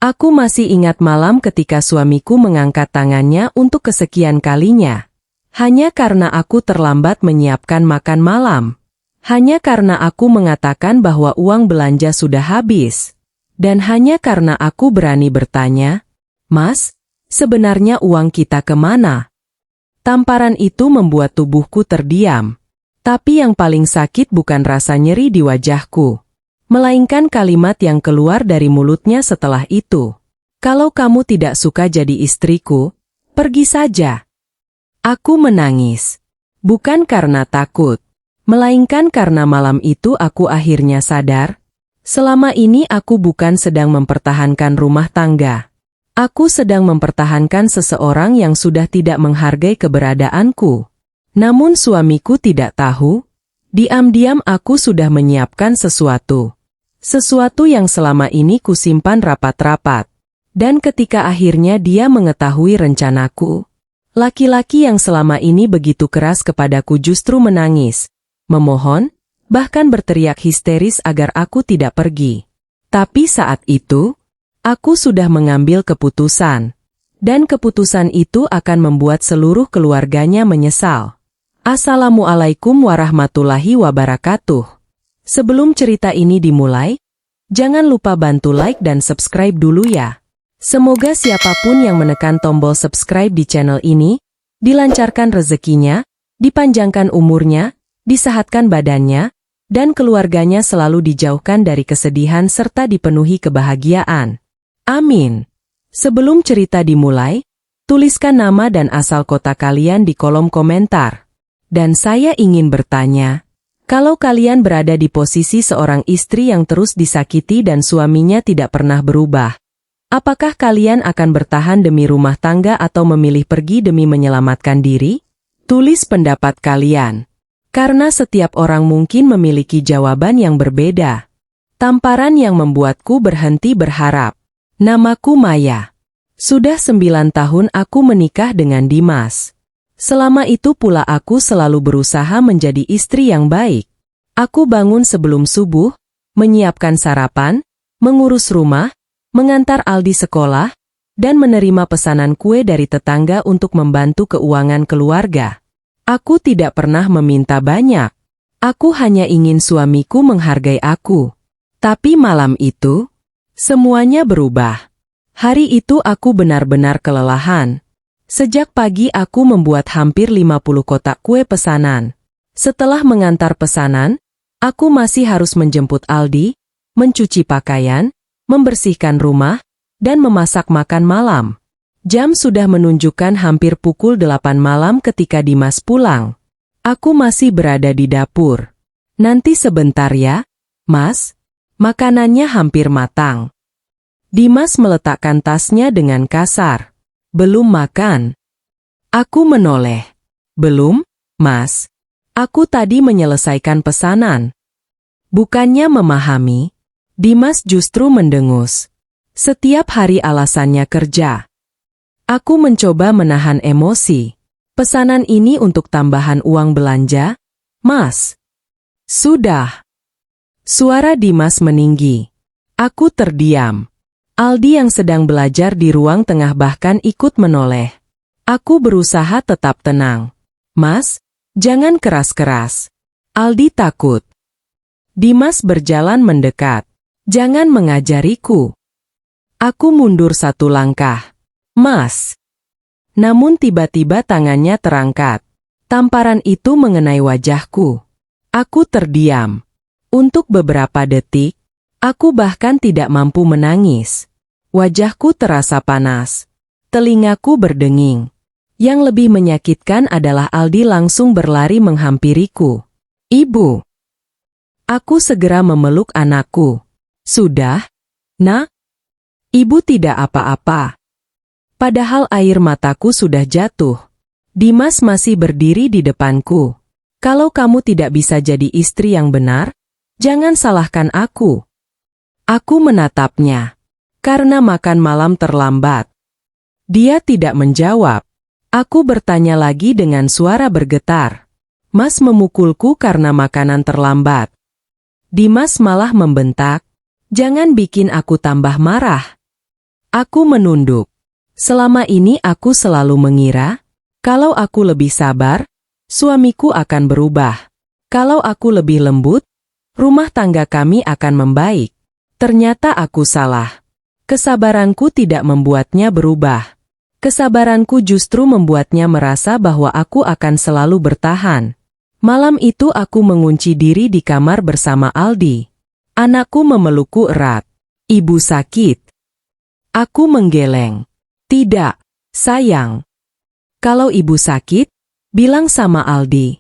Aku masih ingat malam ketika suamiku mengangkat tangannya untuk kesekian kalinya. Hanya karena aku terlambat menyiapkan makan malam. Hanya karena aku mengatakan bahwa uang belanja sudah habis. Dan hanya karena aku berani bertanya, "Mas, sebenarnya uang kita kemana?" Tamparan itu membuat tubuhku terdiam. Tapi yang paling sakit bukan rasa nyeri di wajahku, melainkan kalimat yang keluar dari mulutnya setelah itu. "Kalau kamu tidak suka jadi istriku, pergi saja." Aku menangis. Bukan karena takut, melainkan karena malam itu aku akhirnya sadar, selama ini aku bukan sedang mempertahankan rumah tangga. Aku sedang mempertahankan seseorang yang sudah tidak menghargai keberadaanku. Namun suamiku tidak tahu, diam-diam aku sudah menyiapkan sesuatu. Sesuatu yang selama ini kusimpan rapat-rapat. Dan ketika akhirnya dia mengetahui rencanaku, laki-laki yang selama ini begitu keras kepadaku justru menangis, memohon, bahkan berteriak histeris agar aku tidak pergi. Tapi saat itu, aku sudah mengambil keputusan. Dan keputusan itu akan membuat seluruh keluarganya menyesal. Assalamualaikum warahmatullahi wabarakatuh. Sebelum cerita ini dimulai, jangan lupa bantu like dan subscribe dulu ya. Semoga siapapun yang menekan tombol subscribe di channel ini, dilancarkan rezekinya, dipanjangkan umurnya, disehatkan badannya, dan keluarganya selalu dijauhkan dari kesedihan serta dipenuhi kebahagiaan. Amin. Sebelum cerita dimulai, tuliskan nama dan asal kota kalian di kolom komentar. Dan saya ingin bertanya, kalau kalian berada di posisi seorang istri yang terus disakiti dan suaminya tidak pernah berubah, apakah kalian akan bertahan demi rumah tangga atau memilih pergi demi menyelamatkan diri? Tulis pendapat kalian. Karena setiap orang mungkin memiliki jawaban yang berbeda. Tamparan yang membuatku berhenti berharap. Namaku Maya. Sudah 9 tahun aku menikah dengan Dimas. Selama itu pula aku selalu berusaha menjadi istri yang baik. Aku bangun sebelum subuh, menyiapkan sarapan, mengurus rumah, mengantar Aldi sekolah, dan menerima pesanan kue dari tetangga untuk membantu keuangan keluarga. Aku tidak pernah meminta banyak. Aku hanya ingin suamiku menghargai aku. Tapi malam itu, semuanya berubah. Hari itu aku benar-benar kelelahan. Sejak pagi aku membuat hampir 50 kotak kue pesanan. Setelah mengantar pesanan, aku masih harus menjemput Aldi, mencuci pakaian, membersihkan rumah, dan memasak makan malam. Jam sudah menunjukkan hampir pukul 8 malam ketika Dimas pulang. Aku masih berada di dapur. "Nanti sebentar ya, Mas. Makanannya hampir matang." Dimas meletakkan tasnya dengan kasar. "Belum makan?" Aku menoleh. "Belum, Mas. Aku tadi menyelesaikan pesanan." Bukannya memahami, Dimas justru mendengus. Setiap hari alasannya kerja. Aku mencoba menahan emosi. "Pesanan ini untuk tambahan uang belanja, Mas." "Sudah." Suara Dimas meninggi. Aku terdiam. Aldi yang sedang belajar di ruang tengah bahkan ikut menoleh. Aku berusaha tetap tenang. "Mas, jangan keras-keras. Aldi takut." Dimas berjalan mendekat. "Jangan mengajariku." Aku mundur 1 langkah. "Mas." Namun tiba-tiba tangannya terangkat. Tamparan itu mengenai wajahku. Aku terdiam. Untuk beberapa detik, aku bahkan tidak mampu menangis. Wajahku terasa panas. Telingaku berdenging. Yang lebih menyakitkan adalah Aldi langsung berlari menghampiriku. "Ibu." Aku segera memeluk anakku. "Sudah, Nak? Ibu tidak apa-apa." Padahal air mataku sudah jatuh. Dimas masih berdiri di depanku. "Kalau kamu tidak bisa jadi istri yang benar, jangan salahkan aku." Aku menatapnya. Karena makan malam terlambat. Dia tidak menjawab. Aku bertanya lagi dengan suara bergetar. "Mas memukulku karena makanan terlambat." Dimas malah membentak. "Jangan bikin aku tambah marah." Aku menunduk. Selama ini aku selalu mengira, kalau aku lebih sabar, suamiku akan berubah. Kalau aku lebih lembut, rumah tangga kami akan membaik. Ternyata aku salah. Kesabaranku tidak membuatnya berubah. Kesabaranku justru membuatnya merasa bahwa aku akan selalu bertahan. Malam itu aku mengunci diri di kamar bersama Aldi. Anakku memelukku erat. Ibu sakit. Aku menggeleng. Tidak, sayang. Kalau ibu sakit, bilang sama Aldi.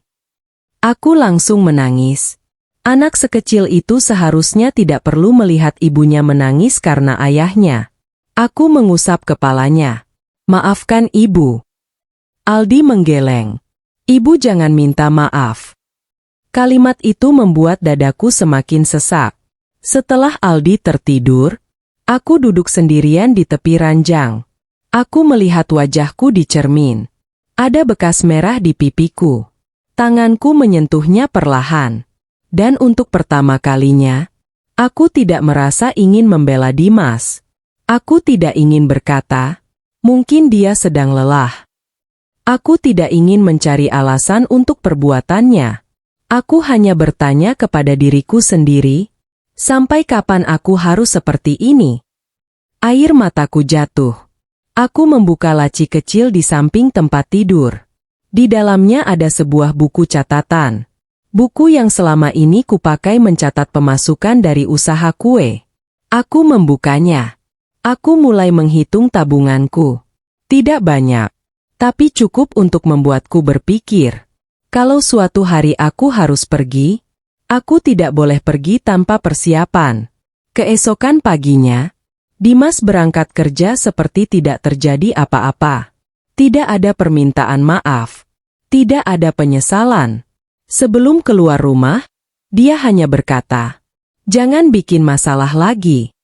Aku langsung menangis. Anak sekecil itu seharusnya tidak perlu melihat ibunya menangis karena ayahnya. Aku mengusap kepalanya. Maafkan ibu. Aldi menggeleng. Ibu jangan minta maaf. Kalimat itu membuat dadaku semakin sesak. Setelah Aldi tertidur, aku duduk sendirian di tepi ranjang. Aku melihat wajahku di cermin. Ada bekas merah di pipiku. Tanganku menyentuhnya perlahan. Dan untuk pertama kalinya, aku tidak merasa ingin membela Dimas. Aku tidak ingin berkata, mungkin dia sedang lelah. Aku tidak ingin mencari alasan untuk perbuatannya. Aku hanya bertanya kepada diriku sendiri, sampai kapan aku harus seperti ini? Air mataku jatuh. Aku membuka laci kecil di samping tempat tidur. Di dalamnya ada sebuah buku catatan. Buku yang selama ini kupakai mencatat pemasukan dari usaha kue. Aku membukanya. Aku mulai menghitung tabunganku. Tidak banyak, tapi cukup untuk membuatku berpikir. Kalau suatu hari aku harus pergi, aku tidak boleh pergi tanpa persiapan. Keesokan paginya, Dimas berangkat kerja seperti tidak terjadi apa-apa. Tidak ada permintaan maaf. Tidak ada penyesalan. Sebelum keluar rumah, dia hanya berkata, "Jangan bikin masalah lagi."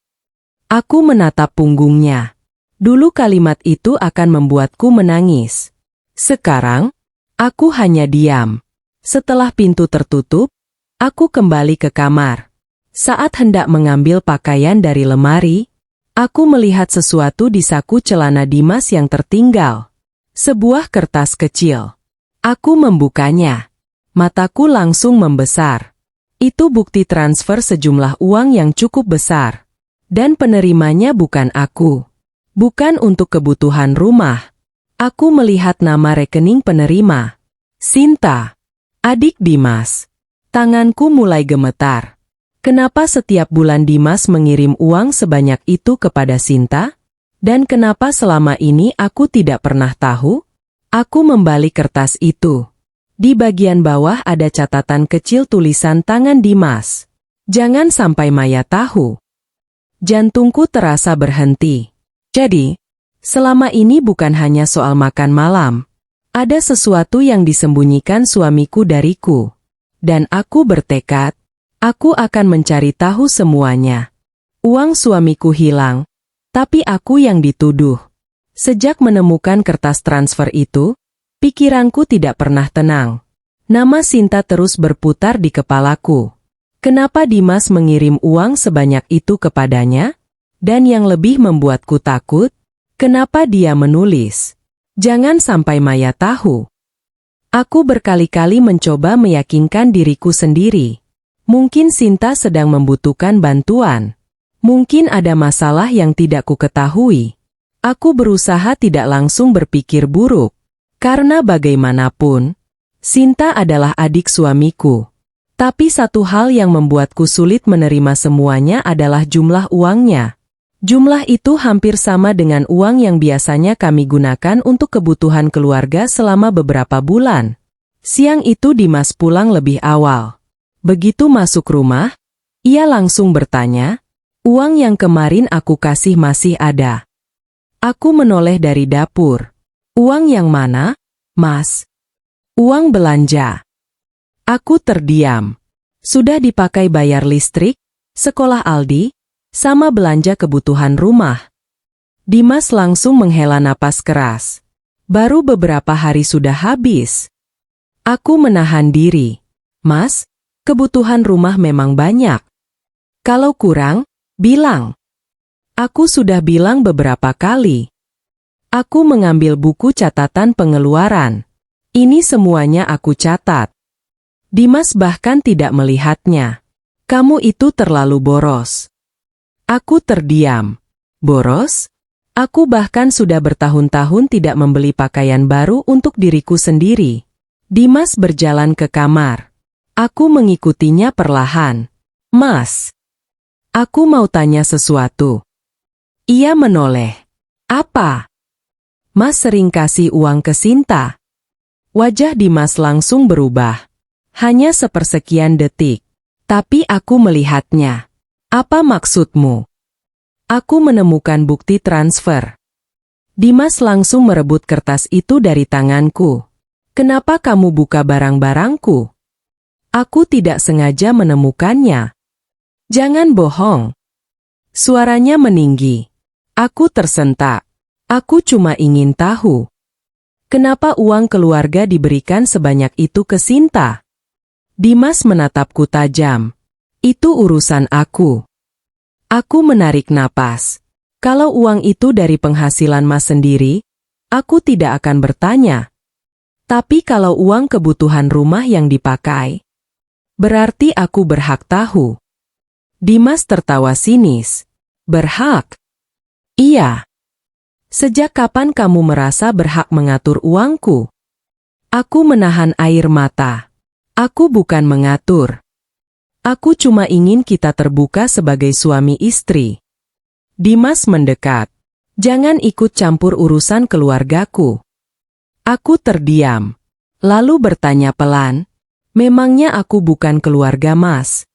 Aku menatap punggungnya. Dulu kalimat itu akan membuatku menangis. Sekarang, aku hanya diam. Setelah pintu tertutup, aku kembali ke kamar. Saat hendak mengambil pakaian dari lemari, aku melihat sesuatu di saku celana Dimas yang tertinggal. Sebuah kertas kecil. Aku membukanya. Mataku langsung membesar. Itu bukti transfer sejumlah uang yang cukup besar. Dan penerimanya bukan aku. Bukan untuk kebutuhan rumah. Aku melihat nama rekening penerima. Sinta. Adik Dimas. Tanganku mulai gemetar. Kenapa setiap bulan Dimas mengirim uang sebanyak itu kepada Sinta? Dan kenapa selama ini aku tidak pernah tahu? Aku membalik kertas itu. Di bagian bawah ada catatan kecil tulisan tangan Dimas. Jangan sampai Maya tahu. Jantungku terasa berhenti. Jadi, selama ini bukan hanya soal makan malam. Ada sesuatu yang disembunyikan suamiku dariku. Dan aku bertekad, aku akan mencari tahu semuanya. Uang suamiku hilang, tapi aku yang dituduh. Sejak menemukan kertas transfer itu, pikiranku tidak pernah tenang. Nama Sinta terus berputar di kepalaku. Kenapa Dimas mengirim uang sebanyak itu kepadanya? Dan yang lebih membuatku takut, kenapa dia menulis? Jangan sampai Maya tahu. Aku berkali-kali mencoba meyakinkan diriku sendiri. Mungkin Sinta sedang membutuhkan bantuan. Mungkin ada masalah yang tidak ku ketahui. Aku berusaha tidak langsung berpikir buruk. Karena bagaimanapun, Sinta adalah adik suamiku. Tapi satu hal yang membuatku sulit menerima semuanya adalah jumlah uangnya. Jumlah itu hampir sama dengan uang yang biasanya kami gunakan untuk kebutuhan keluarga selama beberapa bulan. Siang itu Dimas pulang lebih awal. Begitu masuk rumah, ia langsung bertanya, "Uang yang kemarin aku kasih masih ada?" Aku menoleh dari dapur. "Uang yang mana, Mas?" "Uang belanja." Aku terdiam. Sudah dipakai bayar listrik, sekolah Aldi, sama belanja kebutuhan rumah. Dimas langsung menghela napas keras. Baru beberapa hari sudah habis. Aku menahan diri. "Mas, kebutuhan rumah memang banyak. Kalau kurang, bilang." Aku sudah bilang beberapa kali. Aku mengambil buku catatan pengeluaran. Ini semuanya aku catat. Dimas bahkan tidak melihatnya. Kamu itu terlalu boros. Aku terdiam. Boros? Aku bahkan sudah bertahun-tahun tidak membeli pakaian baru untuk diriku sendiri. Dimas berjalan ke kamar. Aku mengikutinya perlahan. Mas, aku mau tanya sesuatu. Ia menoleh. Apa? Mas sering kasih uang ke Sinta. Wajah Dimas langsung berubah. Hanya sepersekian detik. Tapi aku melihatnya. Apa maksudmu? Aku menemukan bukti transfer. Dimas langsung merebut kertas itu dari tanganku. Kenapa kamu buka barang-barangku? Aku tidak sengaja menemukannya. Jangan bohong. Suaranya meninggi. Aku tersentak. Aku cuma ingin tahu. Kenapa uang keluarga diberikan sebanyak itu ke Sinta? Dimas menatapku tajam. Itu urusan aku. Aku menarik napas. Kalau uang itu dari penghasilan Mas sendiri, aku tidak akan bertanya. Tapi kalau uang kebutuhan rumah yang dipakai, berarti aku berhak tahu. Dimas tertawa sinis. Berhak? Iya. Sejak kapan kamu merasa berhak mengatur uangku? Aku menahan air mata. Aku bukan mengatur. Aku cuma ingin kita terbuka sebagai suami istri. Dimas mendekat. Jangan ikut campur urusan keluargaku. Aku terdiam. Lalu bertanya pelan. Memangnya aku bukan keluarga Mas?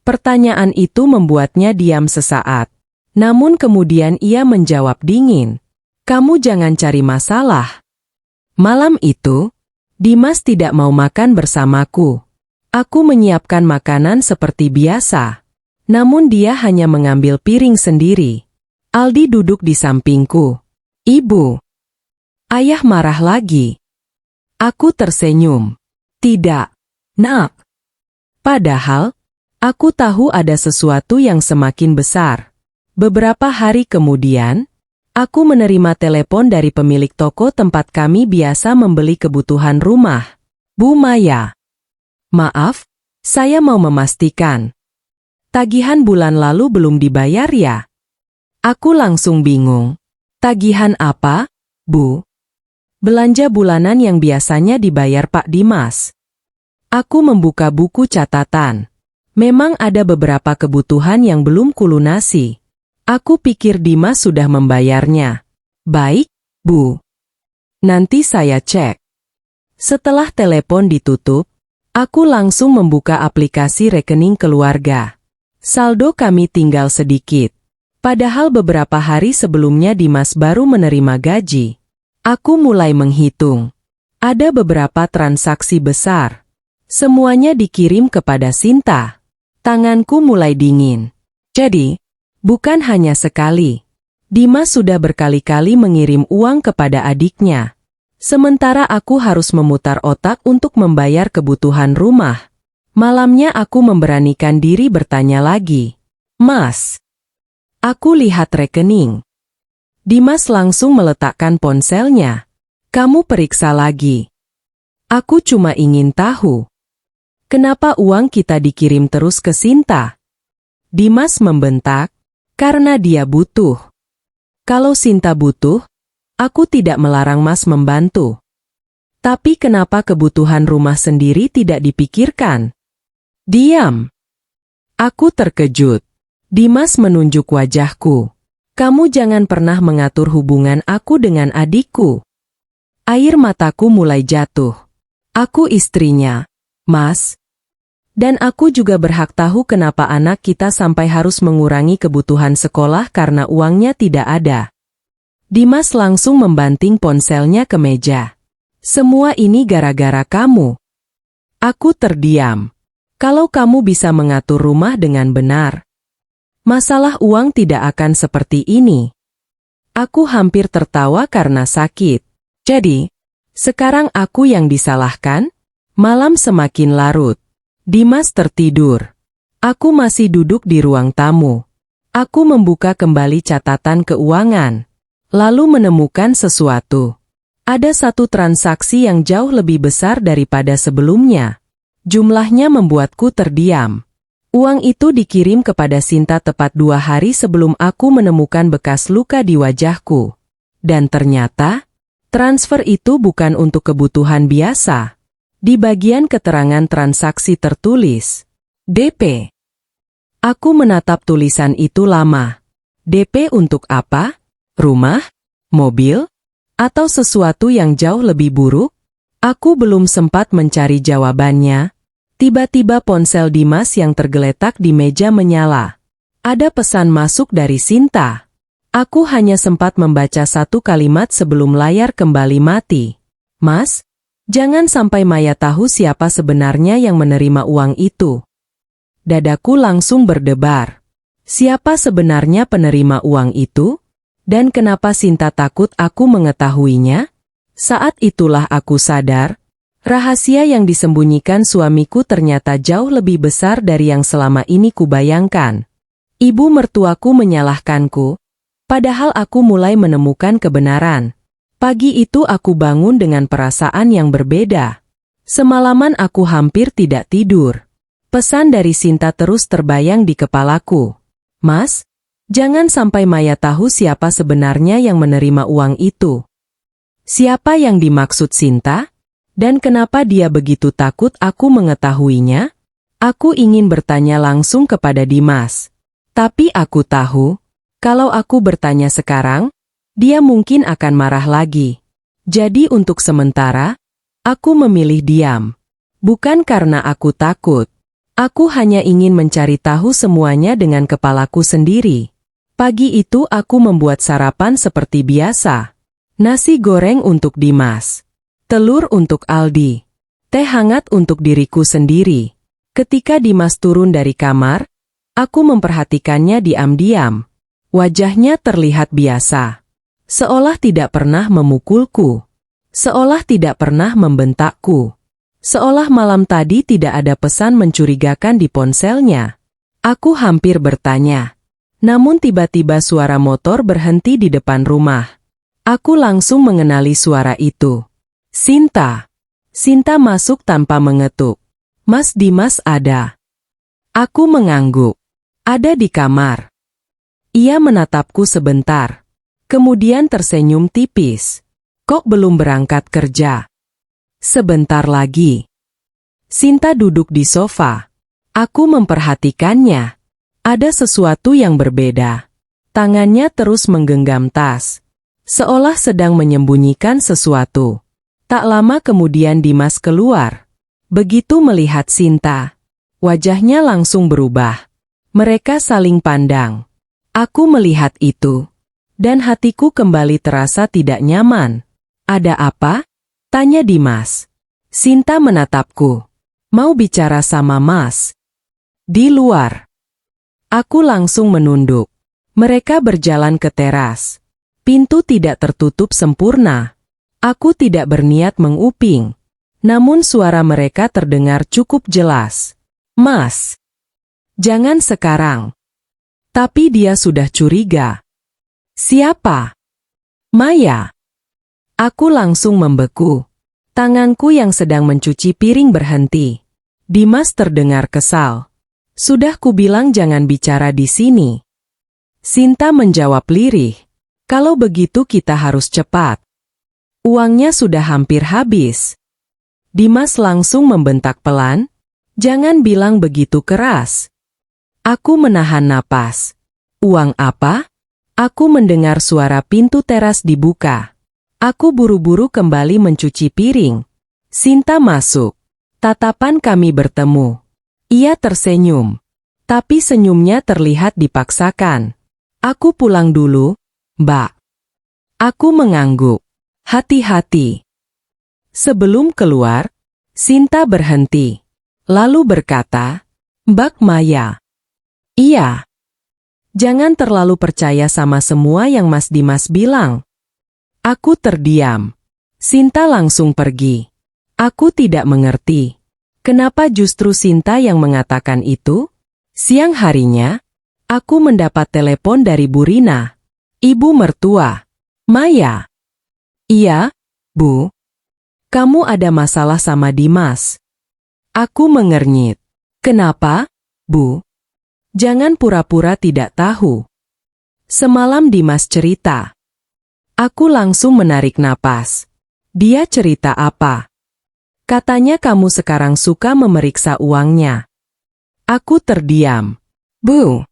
Pertanyaan itu membuatnya diam sesaat. Namun kemudian ia menjawab dingin. Kamu jangan cari masalah. Malam itu, Dimas tidak mau makan bersamaku. Aku menyiapkan makanan seperti biasa. Namun dia hanya mengambil piring sendiri. Aldi duduk di sampingku. Ibu. Ayah marah lagi. Aku tersenyum. Tidak, nak. Padahal, aku tahu ada sesuatu yang semakin besar. Beberapa hari kemudian, aku menerima telepon dari pemilik toko tempat kami biasa membeli kebutuhan rumah. Bu Maya. Maaf, saya mau memastikan. Tagihan bulan lalu belum dibayar ya? Aku langsung bingung. Tagihan apa, Bu? Belanja bulanan yang biasanya dibayar Pak Dimas. Aku membuka buku catatan. Memang ada beberapa kebutuhan yang belum kulunasi. Aku pikir Dimas sudah membayarnya. Baik, Bu. Nanti saya cek. Setelah telepon ditutup, aku langsung membuka aplikasi rekening keluarga. Saldo kami tinggal sedikit. Padahal beberapa hari sebelumnya Dimas baru menerima gaji. Aku mulai menghitung. Ada beberapa transaksi besar. Semuanya dikirim kepada Sinta. Tanganku mulai dingin. Jadi, bukan hanya sekali. Dimas sudah berkali-kali mengirim uang kepada adiknya. Sementara aku harus memutar otak untuk membayar kebutuhan rumah. Malamnya aku memberanikan diri bertanya lagi. Mas, aku lihat rekening. Dimas langsung meletakkan ponselnya. Kamu periksa lagi. Aku cuma ingin tahu. Kenapa uang kita dikirim terus ke Sinta? Dimas membentak. Karena dia butuh. Kalau Sinta butuh, aku tidak melarang Mas membantu. Tapi kenapa kebutuhan rumah sendiri tidak dipikirkan? Diam. Aku terkejut. Dimas menunjuk wajahku. Kamu jangan pernah mengatur hubungan aku dengan adikku. Air mataku mulai jatuh. Aku istrinya, Mas. Dan aku juga berhak tahu kenapa anak kita sampai harus mengurangi kebutuhan sekolah karena uangnya tidak ada. Dimas langsung membanting ponselnya ke meja. Semua ini gara-gara kamu. Aku terdiam. Kalau kamu bisa mengatur rumah dengan benar, masalah uang tidak akan seperti ini. Aku hampir tertawa karena sakit. Jadi, sekarang aku yang disalahkan? Malam semakin larut. Dimas tertidur. Aku masih duduk di ruang tamu. Aku membuka kembali catatan keuangan, lalu menemukan sesuatu. Ada satu transaksi yang jauh lebih besar daripada sebelumnya. Jumlahnya membuatku terdiam. Uang itu dikirim kepada Sinta tepat 2 hari sebelum aku menemukan bekas luka di wajahku. Dan ternyata, transfer itu bukan untuk kebutuhan biasa. Di bagian keterangan transaksi tertulis, DP. Aku menatap tulisan itu lama. DP untuk apa? Rumah? Mobil? Atau sesuatu yang jauh lebih buruk? Aku belum sempat mencari jawabannya. Tiba-tiba ponsel Dimas yang tergeletak di meja menyala. Ada pesan masuk dari Sinta. Aku hanya sempat membaca satu kalimat sebelum layar kembali mati. Mas, jangan sampai Maya tahu siapa sebenarnya yang menerima uang itu. Dadaku langsung berdebar. Siapa sebenarnya penerima uang itu? Dan kenapa Sinta takut aku mengetahuinya? Saat itulah aku sadar, rahasia yang disembunyikan suamiku ternyata jauh lebih besar dari yang selama ini kubayangkan. Ibu mertuaku menyalahkanku, padahal aku mulai menemukan kebenaran. Pagi itu aku bangun dengan perasaan yang berbeda. Semalaman aku hampir tidak tidur. Pesan dari Sinta terus terbayang di kepalaku. Mas, jangan sampai Maya tahu siapa sebenarnya yang menerima uang itu. Siapa yang dimaksud Sinta? Dan kenapa dia begitu takut aku mengetahuinya? Aku ingin bertanya langsung kepada Dimas. Tapi aku tahu, kalau aku bertanya sekarang, dia mungkin akan marah lagi. Jadi untuk sementara, aku memilih diam. Bukan karena aku takut. Aku hanya ingin mencari tahu semuanya dengan kepalaku sendiri. Pagi itu aku membuat sarapan seperti biasa. Nasi goreng untuk Dimas. Telur untuk Aldi. Teh hangat untuk diriku sendiri. Ketika Dimas turun dari kamar, aku memperhatikannya diam-diam. Wajahnya terlihat biasa. Seolah tidak pernah memukulku. Seolah tidak pernah membentakku. Seolah malam tadi tidak ada pesan mencurigakan di ponselnya. Aku hampir bertanya. Namun tiba-tiba suara motor berhenti di depan rumah. Aku langsung mengenali suara itu. Sinta. Sinta masuk tanpa mengetuk. Mas Dimas ada. Aku mengangguk. Ada di kamar. Ia menatapku sebentar. Kemudian tersenyum tipis. Kok belum berangkat kerja? Sebentar lagi. Sinta duduk di sofa. Aku memperhatikannya. Ada sesuatu yang berbeda. Tangannya terus menggenggam tas. Seolah sedang menyembunyikan sesuatu. Tak lama kemudian Dimas keluar. Begitu melihat Sinta, wajahnya langsung berubah. Mereka saling pandang. Aku melihat itu. Dan hatiku kembali terasa tidak nyaman. Ada apa? Tanya Dimas. Sinta menatapku. Mau bicara sama Mas. Di luar. Aku langsung menunduk. Mereka berjalan ke teras. Pintu tidak tertutup sempurna. Aku tidak berniat menguping. Namun suara mereka terdengar cukup jelas. Mas. Jangan sekarang. Tapi dia sudah curiga. Siapa? Maya. Aku langsung membeku. Tanganku yang sedang mencuci piring berhenti. Dimas terdengar kesal. Sudah kubilang jangan bicara di sini. Sinta menjawab lirih. Kalau begitu kita harus cepat. Uangnya sudah hampir habis. Dimas langsung membentak pelan. Jangan bilang begitu keras. Aku menahan napas. Uang apa? Aku mendengar suara pintu teras dibuka. Aku buru-buru kembali mencuci piring. Sinta masuk. Tatapan kami bertemu. Ia tersenyum. Tapi senyumnya terlihat dipaksakan. Aku pulang dulu, Mbak. Aku mengangguk. Hati-hati. Sebelum keluar, Sinta berhenti. Lalu berkata, Mbak Maya. Iya. Jangan terlalu percaya sama semua yang Mas Dimas bilang. Aku terdiam. Sinta langsung pergi. Aku tidak mengerti. Kenapa justru Sinta yang mengatakan itu? Siang harinya, Aku mendapat telepon dari Bu Rina, ibu mertua. Maya. Iya, Bu. Kamu ada masalah sama Dimas. Aku mengernyit. Kenapa, Bu? Jangan pura-pura tidak tahu. Semalam Dimas cerita. Aku langsung menarik napas. Dia cerita apa? Katanya kamu sekarang suka memeriksa uangnya. Aku terdiam. Bu.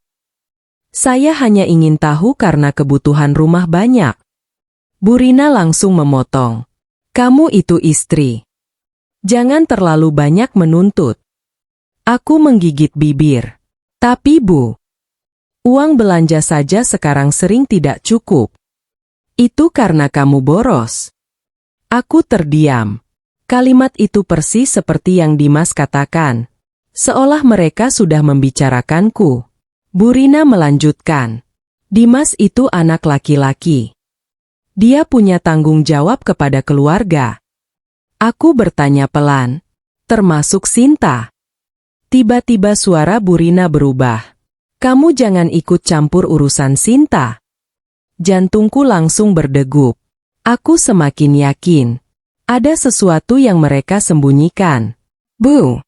Saya hanya ingin tahu karena kebutuhan rumah banyak. Bu Rina langsung memotong. Kamu itu istri. Jangan terlalu banyak menuntut. Aku menggigit bibir. Tapi Bu, uang belanja saja sekarang sering tidak cukup. Itu karena kamu boros. Aku terdiam. Kalimat itu persis seperti yang Dimas katakan. Seolah mereka sudah membicarakanku. Bu Rina melanjutkan. Dimas itu anak laki-laki. Dia punya tanggung jawab kepada keluarga. Aku bertanya pelan. Termasuk Sinta. Tiba-tiba suara Bu Rina berubah. Kamu jangan ikut campur urusan Sinta. Jantungku langsung berdegup. Aku semakin yakin. Ada sesuatu yang mereka sembunyikan. Bu.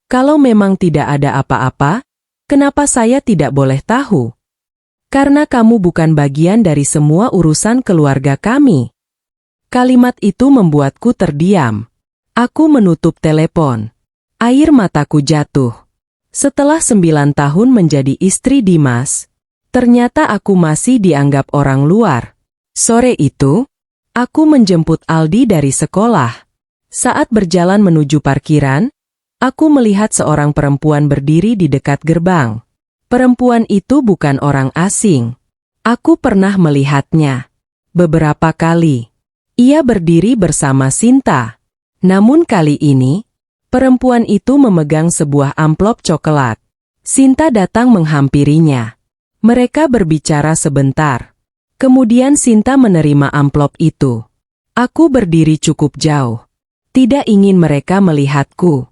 Kalau memang tidak ada apa-apa, kenapa saya tidak boleh tahu? Karena kamu bukan bagian dari semua urusan keluarga kami. Kalimat itu membuatku terdiam. Aku menutup telepon. Air mataku jatuh. Setelah 9 tahun menjadi istri Dimas, ternyata aku masih dianggap orang luar. Sore itu, aku menjemput Aldi dari sekolah. Saat berjalan menuju parkiran, aku melihat seorang perempuan berdiri di dekat gerbang. Perempuan itu bukan orang asing. Aku pernah melihatnya. Beberapa kali. Ia berdiri bersama Sinta. Namun kali ini, perempuan itu memegang sebuah amplop coklat. Sinta datang menghampirinya. Mereka berbicara sebentar. Kemudian Sinta menerima amplop itu. Aku berdiri cukup jauh. Tidak ingin mereka melihatku.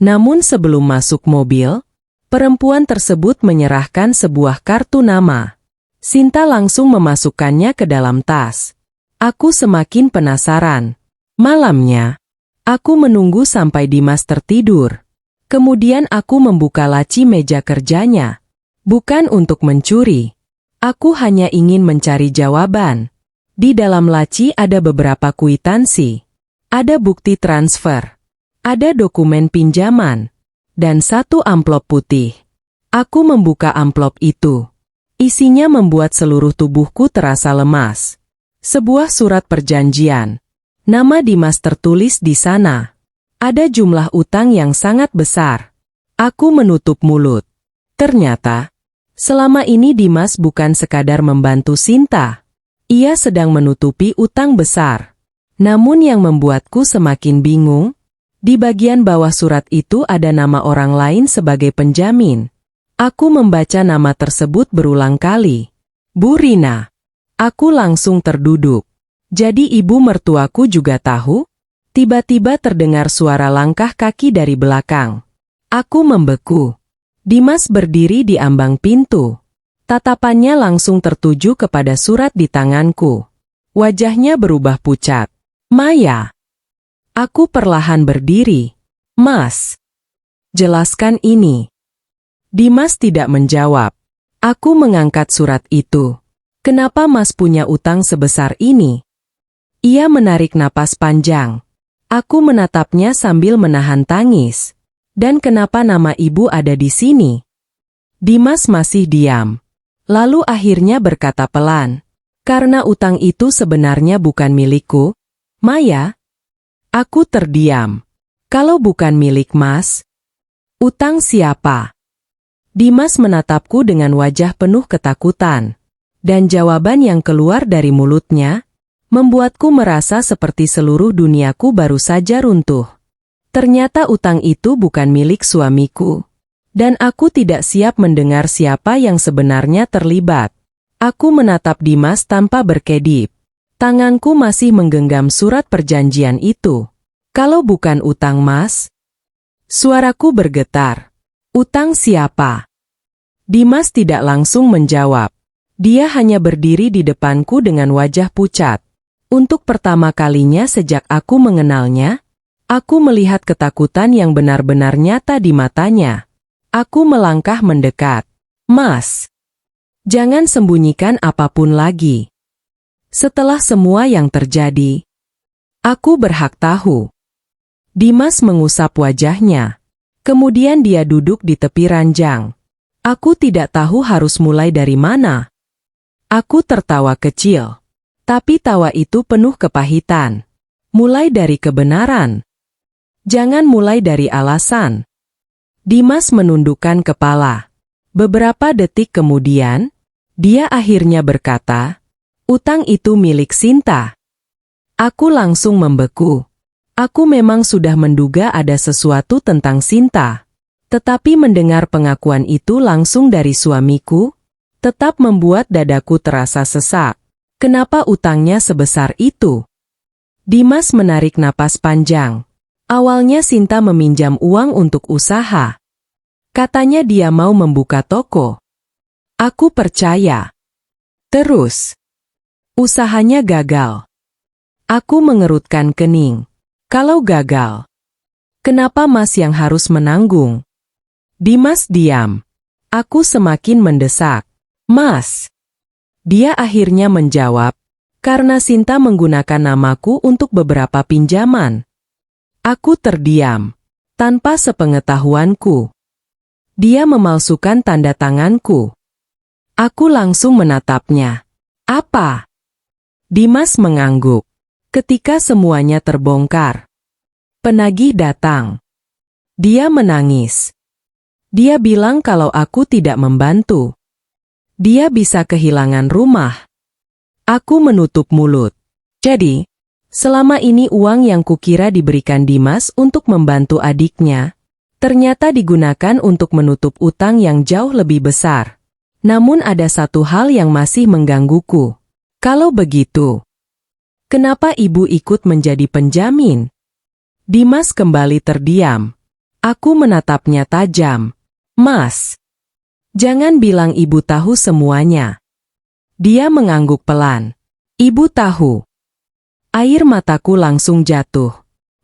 Namun sebelum masuk mobil, perempuan tersebut menyerahkan sebuah kartu nama. Sinta langsung memasukkannya ke dalam tas. Aku semakin penasaran. Malamnya, aku menunggu sampai Dimas tertidur. Kemudian aku membuka laci meja kerjanya. Bukan untuk mencuri. Aku hanya ingin mencari jawaban. Di dalam laci ada beberapa kwitansi. Ada bukti transfer. Ada dokumen pinjaman. Dan satu amplop putih. Aku membuka amplop itu. Isinya membuat seluruh tubuhku terasa lemas. Sebuah surat perjanjian. Nama Dimas tertulis di sana. Ada jumlah utang yang sangat besar. Aku menutup mulut. Ternyata, selama ini Dimas bukan sekadar membantu Sinta. Ia sedang menutupi utang besar. Namun yang membuatku semakin bingung, di bagian bawah surat itu ada nama orang lain sebagai penjamin. Aku membaca nama tersebut berulang kali. Bu Rina. Aku langsung terduduk. Jadi ibu mertuaku juga tahu? Tiba-tiba terdengar suara langkah kaki dari belakang. Aku membeku. Dimas berdiri di ambang pintu. Tatapannya langsung tertuju kepada surat di tanganku. Wajahnya berubah pucat. Maya. Aku perlahan berdiri. Mas. Jelaskan ini. Dimas tidak menjawab. Aku mengangkat surat itu. Kenapa Mas punya utang sebesar ini? Ia menarik napas panjang. Aku menatapnya sambil menahan tangis. Dan kenapa nama ibu ada di sini? Dimas masih diam. Lalu akhirnya berkata pelan. Karena utang itu sebenarnya bukan milikku, Maya. Aku terdiam. Kalau bukan milik Mas, utang siapa? Dimas menatapku dengan wajah penuh ketakutan. Dan jawaban yang keluar dari mulutnya, membuatku merasa seperti seluruh duniaku baru saja runtuh. Ternyata utang itu bukan milik suamiku. Dan aku tidak siap mendengar siapa yang sebenarnya terlibat. Aku menatap Dimas tanpa berkedip. Tanganku masih menggenggam surat perjanjian itu. Kalau bukan utang Mas? Suaraku bergetar. Utang siapa? Dimas tidak langsung menjawab. Dia hanya berdiri di depanku dengan wajah pucat. Untuk pertama kalinya sejak aku mengenalnya, aku melihat ketakutan yang benar-benar nyata di matanya. Aku melangkah mendekat. Mas, jangan sembunyikan apapun lagi. Setelah semua yang terjadi, aku berhak tahu. Dimas mengusap wajahnya. Kemudian dia duduk di tepi ranjang. Aku tidak tahu harus mulai dari mana. Aku tertawa kecil. Tapi tawa itu penuh kepahitan. Mulai dari kebenaran. Jangan mulai dari alasan. Dimas menundukkan kepala. Beberapa detik kemudian, dia akhirnya berkata, "Utang itu milik Sinta." Aku langsung membeku. Aku memang sudah menduga ada sesuatu tentang Sinta. Tetapi mendengar pengakuan itu langsung dari suamiku, tetap membuat dadaku terasa sesak. Kenapa utangnya sebesar itu? Dimas menarik napas panjang. Awalnya Sinta meminjam uang untuk usaha. Katanya dia mau membuka toko. Aku percaya. Terus, usahanya gagal. Aku mengerutkan kening. Kalau gagal, kenapa Mas yang harus menanggung? Dimas diam. Aku semakin mendesak. Mas. Dia akhirnya menjawab, karena Sinta menggunakan namaku untuk beberapa pinjaman. Aku terdiam. Tanpa sepengetahuanku. Dia memalsukan tanda tanganku. Aku langsung menatapnya. Apa? Dimas mengangguk. Ketika semuanya terbongkar. Penagih datang. Dia menangis. Dia bilang kalau aku tidak membantu. Dia bisa kehilangan rumah. Aku menutup mulut. Jadi, selama ini uang yang kukira diberikan Dimas untuk membantu adiknya, ternyata digunakan untuk menutup utang yang jauh lebih besar. Namun ada satu hal yang masih menggangguku. Kalau begitu, kenapa ibu ikut menjadi penjamin? Dimas kembali terdiam. Aku menatapnya tajam. Mas, jangan bilang ibu tahu semuanya. Dia mengangguk pelan. Ibu tahu. Air mataku langsung jatuh.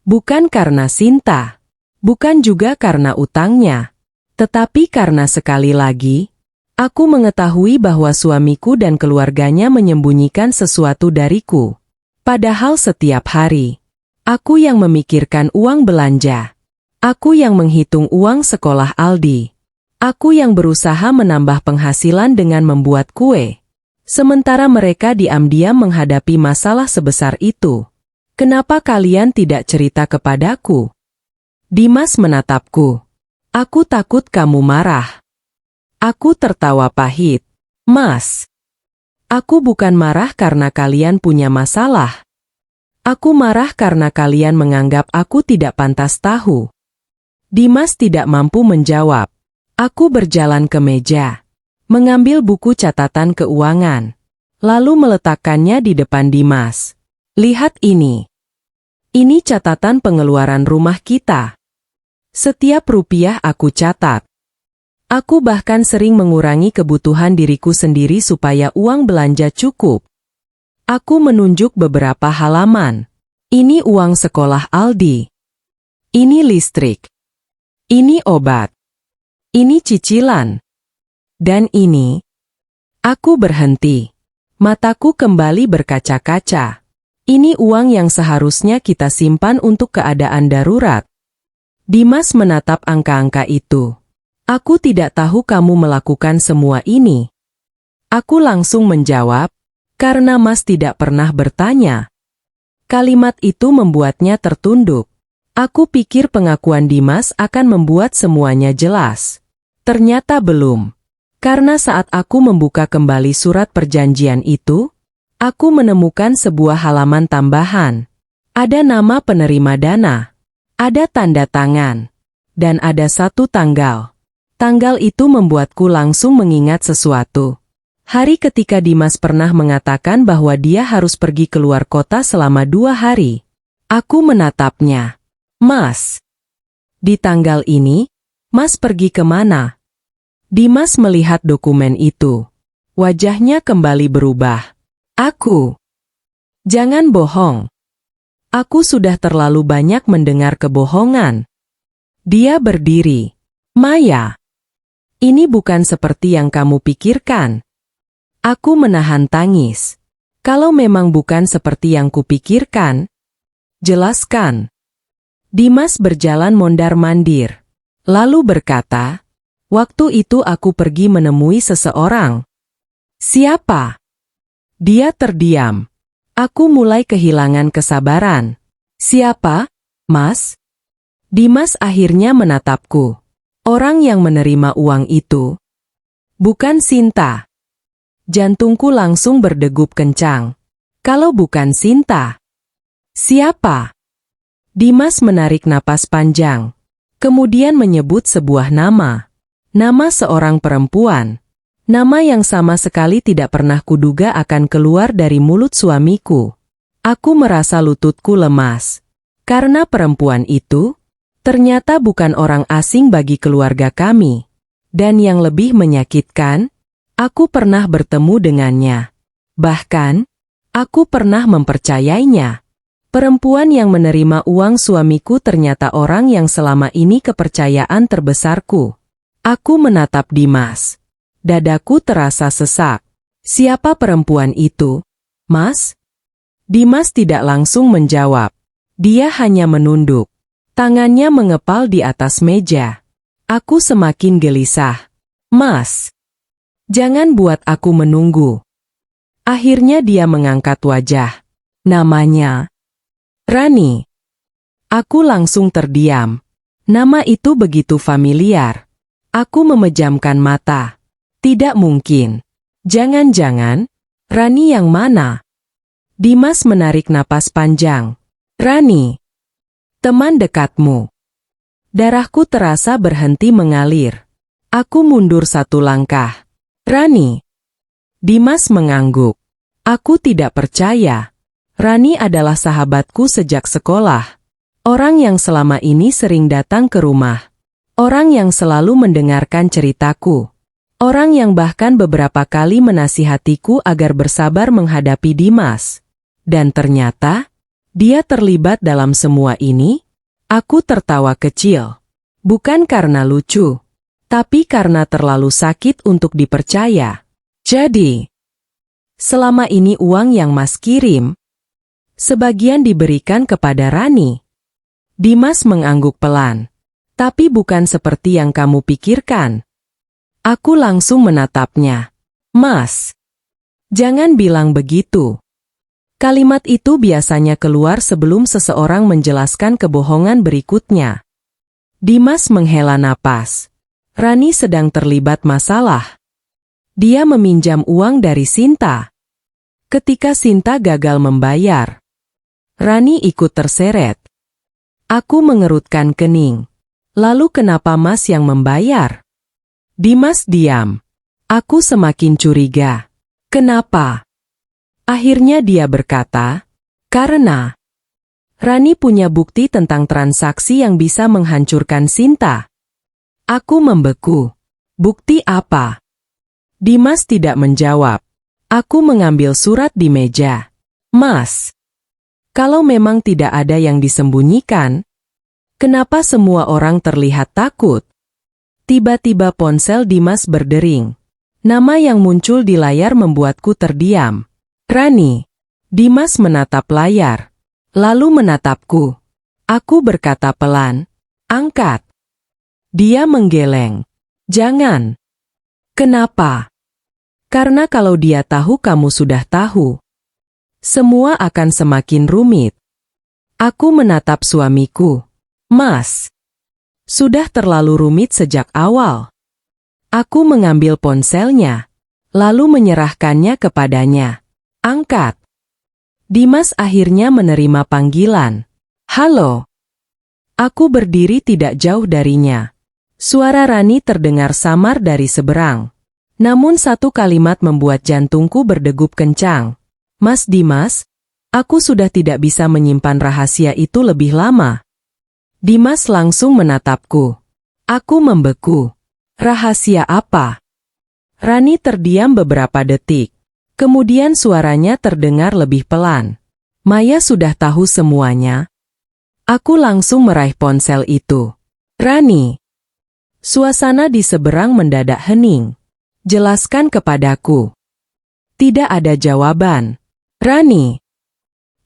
Bukan karena Sinta. Bukan juga karena utangnya. Tetapi karena sekali lagi, aku mengetahui bahwa suamiku dan keluarganya menyembunyikan sesuatu dariku. Padahal setiap hari, aku yang memikirkan uang belanja. Aku yang menghitung uang sekolah Aldi. Aku yang berusaha menambah penghasilan dengan membuat kue. Sementara mereka diam-diam menghadapi masalah sebesar itu. Kenapa kalian tidak cerita kepadaku? Dimas menatapku. Aku takut kamu marah. Aku tertawa pahit. Mas, aku bukan marah karena kalian punya masalah. Aku marah karena kalian menganggap aku tidak pantas tahu. Dimas tidak mampu menjawab. Aku berjalan ke meja, mengambil buku catatan keuangan, lalu meletakkannya di depan Dimas. Lihat ini. Ini catatan pengeluaran rumah kita. Setiap rupiah aku catat. Aku bahkan sering mengurangi kebutuhan diriku sendiri supaya uang belanja cukup. Aku menunjuk beberapa halaman. Ini uang sekolah Aldi. Ini listrik. Ini obat. Ini cicilan. Dan ini. Aku berhenti. Mataku kembali berkaca-kaca. Ini uang yang seharusnya kita simpan untuk keadaan darurat. Dimas menatap angka-angka itu. Aku tidak tahu kamu melakukan semua ini. Aku langsung menjawab, karena Mas tidak pernah bertanya. Kalimat itu membuatnya tertunduk. Aku pikir pengakuan Dimas akan membuat semuanya jelas. Ternyata belum. Karena saat aku membuka kembali surat perjanjian itu, aku menemukan sebuah halaman tambahan. Ada nama penerima dana. Ada tanda tangan. Dan ada satu tanggal. Tanggal itu membuatku langsung mengingat sesuatu. Hari ketika Dimas pernah mengatakan bahwa dia harus pergi keluar kota selama 2 hari. Aku menatapnya. Mas, di tanggal ini, Mas pergi kemana? Dimas melihat dokumen itu. Wajahnya kembali berubah. Aku. Jangan bohong. Aku sudah terlalu banyak mendengar kebohongan. Dia berdiri. Maya. Ini bukan seperti yang kamu pikirkan. Aku menahan tangis. Kalau memang bukan seperti yang kupikirkan, jelaskan. Dimas berjalan mondar-mandir. Lalu berkata, waktu itu aku pergi menemui seseorang. Siapa? Dia terdiam. Aku mulai kehilangan kesabaran. Siapa, Mas? Dimas akhirnya menatapku. Orang yang menerima uang itu. Bukan Sinta. Jantungku langsung berdegup kencang. Kalau bukan Sinta. Siapa? Dimas menarik napas panjang. Kemudian menyebut sebuah nama. Nama seorang perempuan. Nama yang sama sekali tidak pernah kuduga akan keluar dari mulut suamiku. Aku merasa lututku lemas. Karena perempuan itu, ternyata bukan orang asing bagi keluarga kami. Dan yang lebih menyakitkan, aku pernah bertemu dengannya. Bahkan, aku pernah mempercayainya. Perempuan yang menerima uang suamiku ternyata orang yang selama ini kepercayaan terbesarku. Aku menatap Dimas. Dadaku terasa sesak. Siapa perempuan itu, Mas? Dimas tidak langsung menjawab. Dia hanya menunduk. Tangannya mengepal di atas meja. Aku semakin gelisah. Mas, jangan buat aku menunggu. Akhirnya dia mengangkat wajah. Namanya Rani. Aku langsung terdiam. Nama itu begitu familiar. Aku memejamkan mata. Tidak mungkin. Jangan-jangan, Rani yang mana? Dimas menarik napas panjang. Rani. Teman dekatmu. Darahku terasa berhenti mengalir. Aku mundur satu langkah. Rani. Dimas mengangguk. Aku tidak percaya. Rani adalah sahabatku sejak sekolah. Orang yang selama ini sering datang ke rumah. Orang yang selalu mendengarkan ceritaku. Orang yang bahkan beberapa kali menasihatiku agar bersabar menghadapi Dimas. Dan ternyata, dia terlibat dalam semua ini. Aku tertawa kecil. Bukan karena lucu, tapi karena terlalu sakit untuk dipercaya. Jadi, selama ini uang yang Mas kirim, sebagian diberikan kepada Rani. Dimas mengangguk pelan. Tapi bukan seperti yang kamu pikirkan. Aku langsung menatapnya. Mas, jangan bilang begitu. Kalimat itu biasanya keluar sebelum seseorang menjelaskan kebohongan berikutnya. Dimas menghela napas. Rani sedang terlibat masalah. Dia meminjam uang dari Sinta. Ketika Sinta gagal membayar, Rani ikut terseret. Aku mengerutkan kening. Lalu kenapa Mas yang membayar? Dimas diam. Aku semakin curiga. Kenapa? Akhirnya dia berkata, karena Rani punya bukti tentang transaksi yang bisa menghancurkan Sinta. Aku membeku. Bukti apa? Dimas tidak menjawab. Aku mengambil surat di meja. Mas, kalau memang tidak ada yang disembunyikan, kenapa semua orang terlihat takut? Tiba-tiba ponsel Dimas berdering. Nama yang muncul di layar membuatku terdiam. Rani. Dimas menatap layar. Lalu menatapku. Aku berkata pelan. Angkat. Dia menggeleng. Jangan. Kenapa? Karena kalau dia tahu kamu sudah tahu, semua akan semakin rumit. Aku menatap suamiku. Mas. Sudah terlalu rumit sejak awal. Aku mengambil ponselnya, lalu menyerahkannya kepadanya. Angkat. Dimas akhirnya menerima panggilan. Halo. Aku berdiri tidak jauh darinya. Suara Rani terdengar samar dari seberang. Namun satu kalimat membuat jantungku berdegup kencang. Mas Dimas, aku sudah tidak bisa menyimpan rahasia itu lebih lama. Dimas langsung menatapku. Aku membeku. Rahasia apa? Rani terdiam beberapa detik. Kemudian suaranya terdengar lebih pelan. Maya sudah tahu semuanya. Aku langsung meraih ponsel itu. Rani. Suasana di seberang mendadak hening. Jelaskan kepadaku. Tidak ada jawaban. Rani.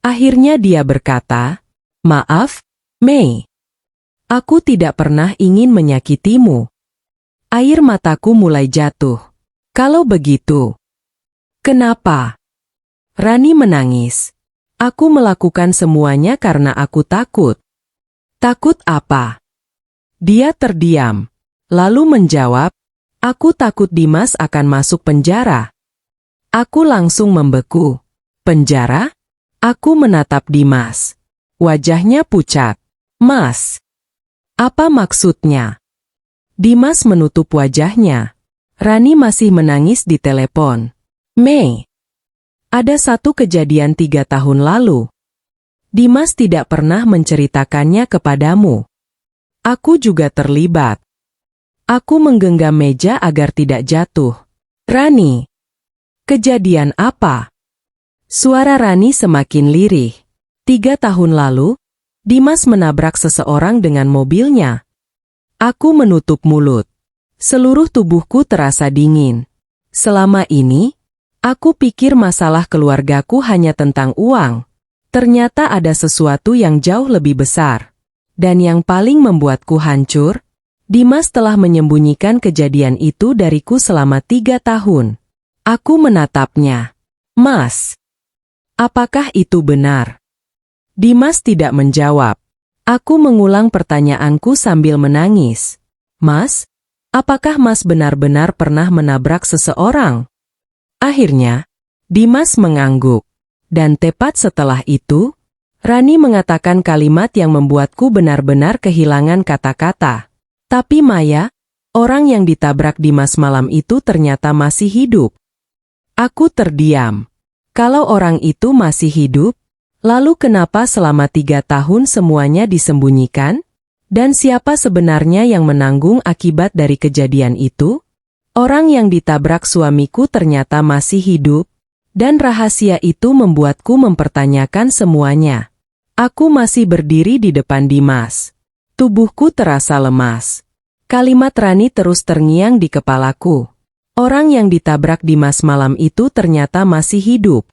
Akhirnya dia berkata, maaf, Mei. Aku tidak pernah ingin menyakitimu. Air mataku mulai jatuh. Kalau begitu, kenapa? Rani menangis. Aku melakukan semuanya karena aku takut. Takut apa? Dia terdiam. Lalu menjawab, aku takut Dimas akan masuk penjara. Aku langsung membeku. Penjara? Aku menatap Dimas. Wajahnya pucat. Mas. Apa maksudnya? Dimas menutup wajahnya. Rani masih menangis di telepon. Mei. Ada satu kejadian 3 tahun lalu. Dimas tidak pernah menceritakannya kepadamu. Aku juga terlibat. Aku menggenggam meja agar tidak jatuh. Rani. Kejadian apa? Suara Rani semakin lirih. 3 tahun lalu, Dimas menabrak seseorang dengan mobilnya. Aku menutup mulut. Seluruh tubuhku terasa dingin. Selama ini, aku pikir masalah keluargaku hanya tentang uang. Ternyata ada sesuatu yang jauh lebih besar. Dan yang paling membuatku hancur, Dimas telah menyembunyikan kejadian itu dariku selama 3 tahun. Aku menatapnya. Mas, apakah itu benar? Dimas tidak menjawab. Aku mengulang pertanyaanku sambil menangis. Mas, apakah Mas benar-benar pernah menabrak seseorang? Akhirnya, Dimas mengangguk. Dan tepat setelah itu, Rani mengatakan kalimat yang membuatku benar-benar kehilangan kata-kata. Tapi Maya, orang yang ditabrak Dimas malam itu ternyata masih hidup. Aku terdiam. Kalau orang itu masih hidup, lalu kenapa selama 3 tahun semuanya disembunyikan? Dan siapa sebenarnya yang menanggung akibat dari kejadian itu? Orang yang ditabrak suamiku ternyata masih hidup, dan rahasia itu membuatku mempertanyakan semuanya. Aku masih berdiri di depan Dimas. Tubuhku terasa lemas. Kalimat Rani terus terngiang di kepalaku. Orang yang ditabrak Dimas malam itu ternyata masih hidup.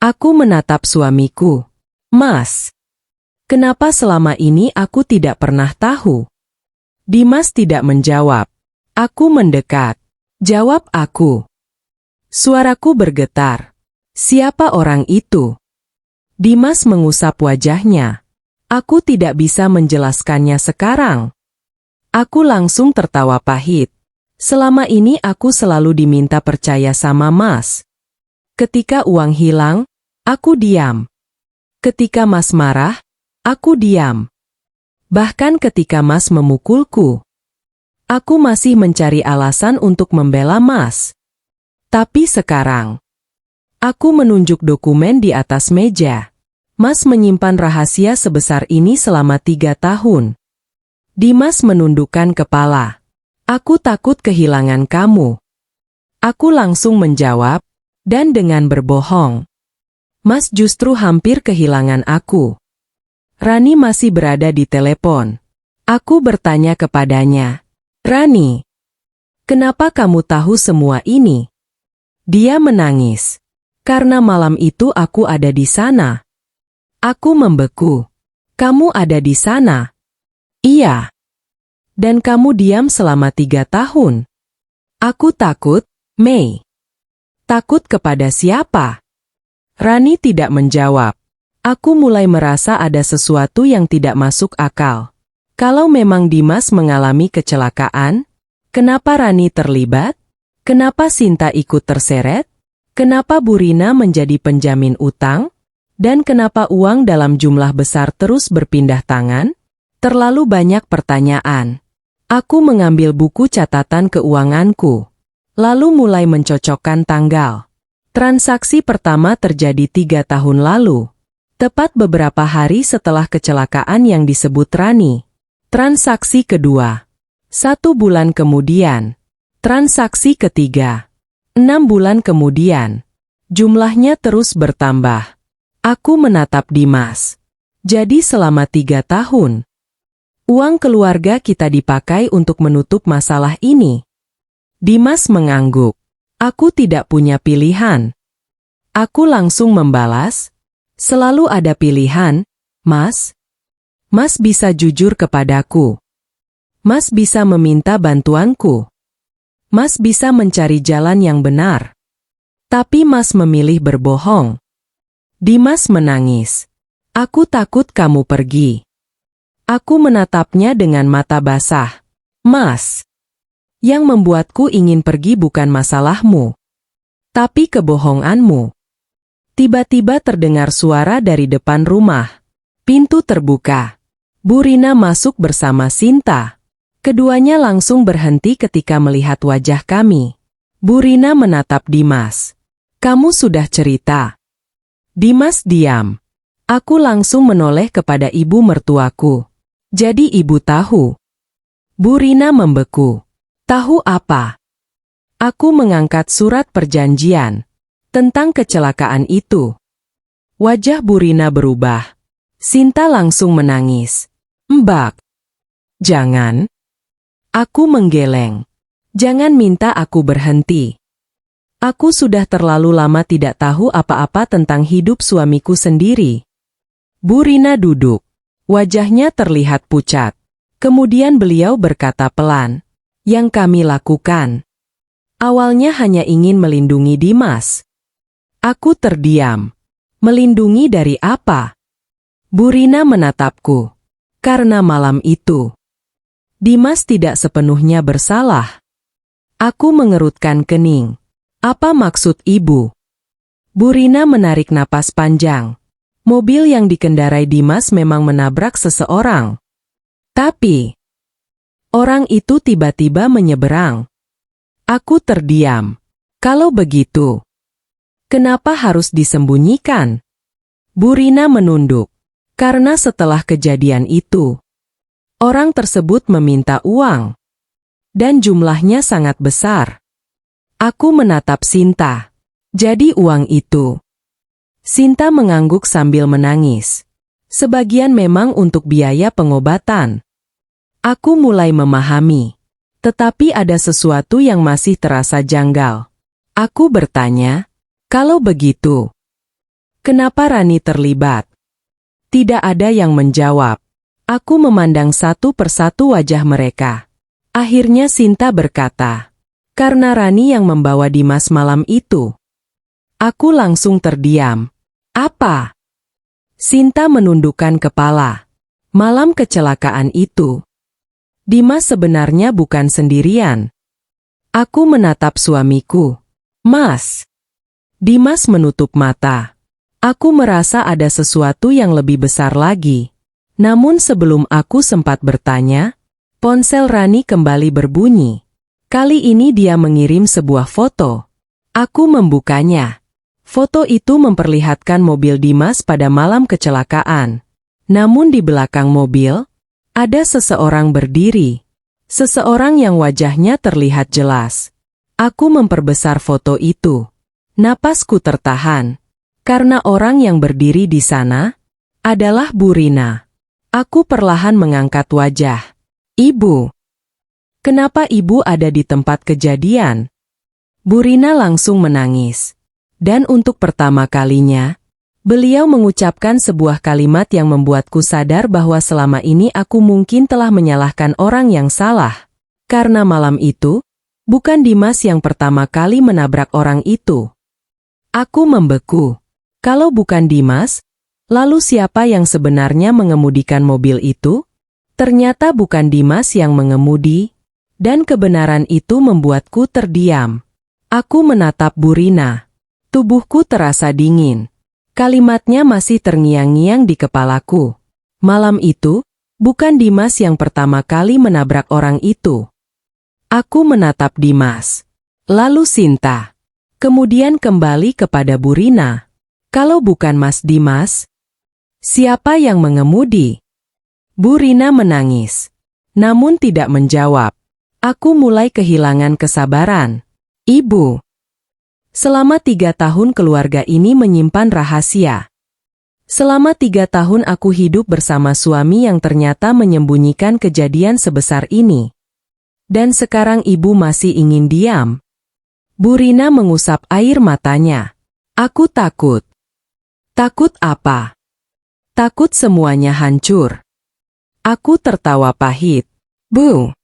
Aku menatap suamiku. Mas, kenapa selama ini aku tidak pernah tahu? Dimas tidak menjawab. Aku mendekat. Jawab aku. Suaraku bergetar. Siapa orang itu? Dimas mengusap wajahnya. Aku tidak bisa menjelaskannya sekarang. Aku langsung tertawa pahit. Selama ini aku selalu diminta percaya sama Mas. Ketika uang hilang, aku diam. Ketika Mas marah, aku diam. Bahkan ketika Mas memukulku, aku masih mencari alasan untuk membela Mas. Tapi sekarang, aku menunjuk dokumen di atas meja. Mas menyimpan rahasia sebesar ini selama 3 tahun. Dimas menundukkan kepala. Aku takut kehilangan kamu. Aku langsung menjawab, dan dengan berbohong. Mas justru hampir kehilangan aku. Rani masih berada di telepon. Aku bertanya kepadanya. Rani, kenapa kamu tahu semua ini? Dia menangis. Karena malam itu aku ada di sana. Aku membeku. Kamu ada di sana? Iya. Dan kamu diam selama 3 tahun. Aku takut, Mei. Takut kepada siapa? Rani tidak menjawab. Aku mulai merasa ada sesuatu yang tidak masuk akal. Kalau memang Dimas mengalami kecelakaan, kenapa Rani terlibat? Kenapa Sinta ikut terseret? Kenapa Burina menjadi penjamin utang? Dan kenapa uang dalam jumlah besar terus berpindah tangan? Terlalu banyak pertanyaan. Aku mengambil buku catatan keuanganku, lalu mulai mencocokkan tanggal. Transaksi pertama terjadi 3 tahun lalu, tepat beberapa hari setelah kecelakaan yang disebut Rani. Transaksi kedua 1 bulan kemudian. Transaksi ketiga. 6 bulan kemudian. Jumlahnya terus bertambah. Aku menatap Dimas. Jadi selama 3 tahun. Uang keluarga kita dipakai untuk menutup masalah ini. Dimas mengangguk. Aku tidak punya pilihan. Aku langsung membalas. Selalu ada pilihan, Mas. Mas bisa jujur kepadaku. Mas bisa meminta bantuanku. Mas bisa mencari jalan yang benar. Tapi Mas memilih berbohong. Dimas menangis. Aku takut kamu pergi. Aku menatapnya dengan mata basah. Mas, yang membuatku ingin pergi bukan masalahmu, tapi kebohonganmu. Tiba-tiba terdengar suara dari depan rumah. Pintu terbuka. Bu Rina masuk bersama Sinta. Keduanya langsung berhenti ketika melihat wajah kami. Bu Rina menatap Dimas. Kamu sudah cerita. Dimas diam. Aku langsung menoleh kepada ibu mertuaku. Jadi ibu tahu. Bu Rina membeku. Tahu apa? Aku mengangkat surat perjanjian tentang kecelakaan itu. Wajah Bu Rina berubah. Sinta langsung menangis. Mbak. Jangan. Aku menggeleng. Jangan minta aku berhenti. Aku sudah terlalu lama tidak tahu apa-apa tentang hidup suamiku sendiri. Bu Rina duduk. Wajahnya terlihat pucat. Kemudian beliau berkata pelan. Yang kami lakukan. Awalnya hanya ingin melindungi Dimas. Aku terdiam. Melindungi dari apa? Bu Rina menatapku. Karena malam itu. Dimas tidak sepenuhnya bersalah. Aku mengerutkan kening. Apa maksud ibu? Bu Rina menarik napas panjang. Mobil yang dikendarai Dimas memang menabrak seseorang. Tapi, orang itu tiba-tiba menyeberang. Aku terdiam. Kalau begitu, kenapa harus disembunyikan? Bu Rina menunduk. Karena setelah kejadian itu, orang tersebut meminta uang. Dan jumlahnya sangat besar. Aku menatap Sinta. Jadi uang itu. Sinta mengangguk sambil menangis. Sebagian memang untuk biaya pengobatan. Aku mulai memahami. Tetapi ada sesuatu yang masih terasa janggal. Aku bertanya, kalau begitu, kenapa Rani terlibat? Tidak ada yang menjawab. Aku memandang satu persatu wajah mereka. Akhirnya Sinta berkata, karena Rani yang membawa Dimas malam itu. Aku langsung terdiam. Apa? Sinta menundukkan kepala. Malam kecelakaan itu, Dimas sebenarnya bukan sendirian. Aku menatap suamiku. Mas. Dimas menutup mata. Aku merasa ada sesuatu yang lebih besar lagi. Namun sebelum aku sempat bertanya, ponsel Rani kembali berbunyi. Kali ini dia mengirim sebuah foto. Aku membukanya. Foto itu memperlihatkan mobil Dimas pada malam kecelakaan. Namun di belakang mobil, ada seseorang berdiri. Seseorang yang wajahnya terlihat jelas. Aku memperbesar foto itu. Napasku tertahan. Karena orang yang berdiri di sana adalah Bu Rina. Aku perlahan mengangkat wajah. Ibu. Kenapa ibu ada di tempat kejadian? Bu Rina langsung menangis. Dan untuk pertama kalinya, beliau mengucapkan sebuah kalimat yang membuatku sadar bahwa selama ini aku mungkin telah menyalahkan orang yang salah. Karena malam itu, bukan Dimas yang pertama kali menabrak orang itu. Aku membeku. Kalau bukan Dimas, lalu siapa yang sebenarnya mengemudikan mobil itu? Ternyata bukan Dimas yang mengemudi. Dan kebenaran itu membuatku terdiam. Aku menatap Bu Rina. Tubuhku terasa dingin. Kalimatnya masih terngiang-ngiang di kepalaku. Malam itu, bukan Dimas yang pertama kali menabrak orang itu. Aku menatap Dimas. Lalu Sinta. Kemudian kembali kepada Bu Rina. Kalau bukan Mas Dimas, siapa yang mengemudi? Bu Rina menangis. Namun tidak menjawab. Aku mulai kehilangan kesabaran. Ibu. Selama 3 tahun keluarga ini menyimpan rahasia. Selama 3 tahun aku hidup bersama suami yang ternyata menyembunyikan kejadian sebesar ini. Dan sekarang ibu masih ingin diam. Bu Rina mengusap air matanya. Aku takut. Takut apa? Takut semuanya hancur. Aku tertawa pahit. Bu.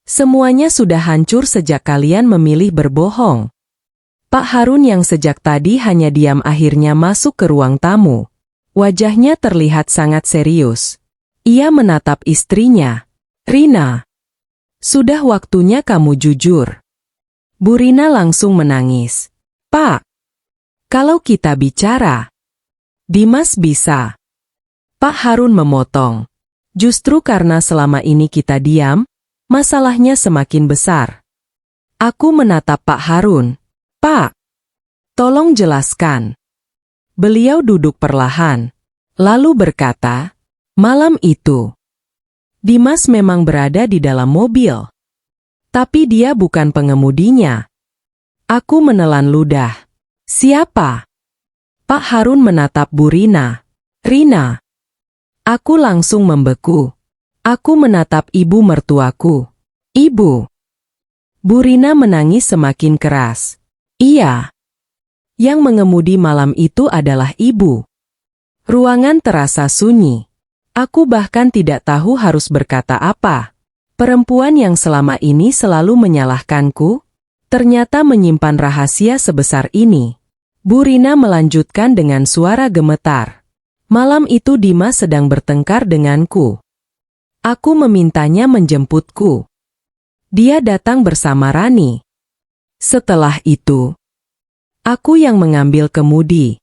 Semuanya sudah hancur sejak kalian memilih berbohong. Pak Harun yang sejak tadi hanya diam akhirnya masuk ke ruang tamu. Wajahnya terlihat sangat serius. Ia menatap istrinya. Rina. Sudah waktunya kamu jujur. Bu Rina langsung menangis. Pak. Kalau kita bicara. Dimas bisa. Pak Harun memotong. Justru karena selama ini kita diam, masalahnya semakin besar. Aku menatap Pak Harun. Pak, tolong jelaskan. Beliau duduk perlahan, lalu berkata, malam itu, Dimas memang berada di dalam mobil. Tapi dia bukan pengemudinya. Aku menelan ludah. Siapa? Pak Harun menatap Bu Rina. Rina. Aku langsung membeku. Aku menatap ibu mertuaku. Ibu. Bu Rina menangis semakin keras. Iya. Yang mengemudi malam itu adalah ibu. Ruangan terasa sunyi. Aku bahkan tidak tahu harus berkata apa. Perempuan yang selama ini selalu menyalahkanku, ternyata menyimpan rahasia sebesar ini. Bu Rina melanjutkan dengan suara gemetar. Malam itu Dimas sedang bertengkar denganku. Aku memintanya menjemputku. Dia datang bersama Rani. Setelah itu, aku yang mengambil kemudi.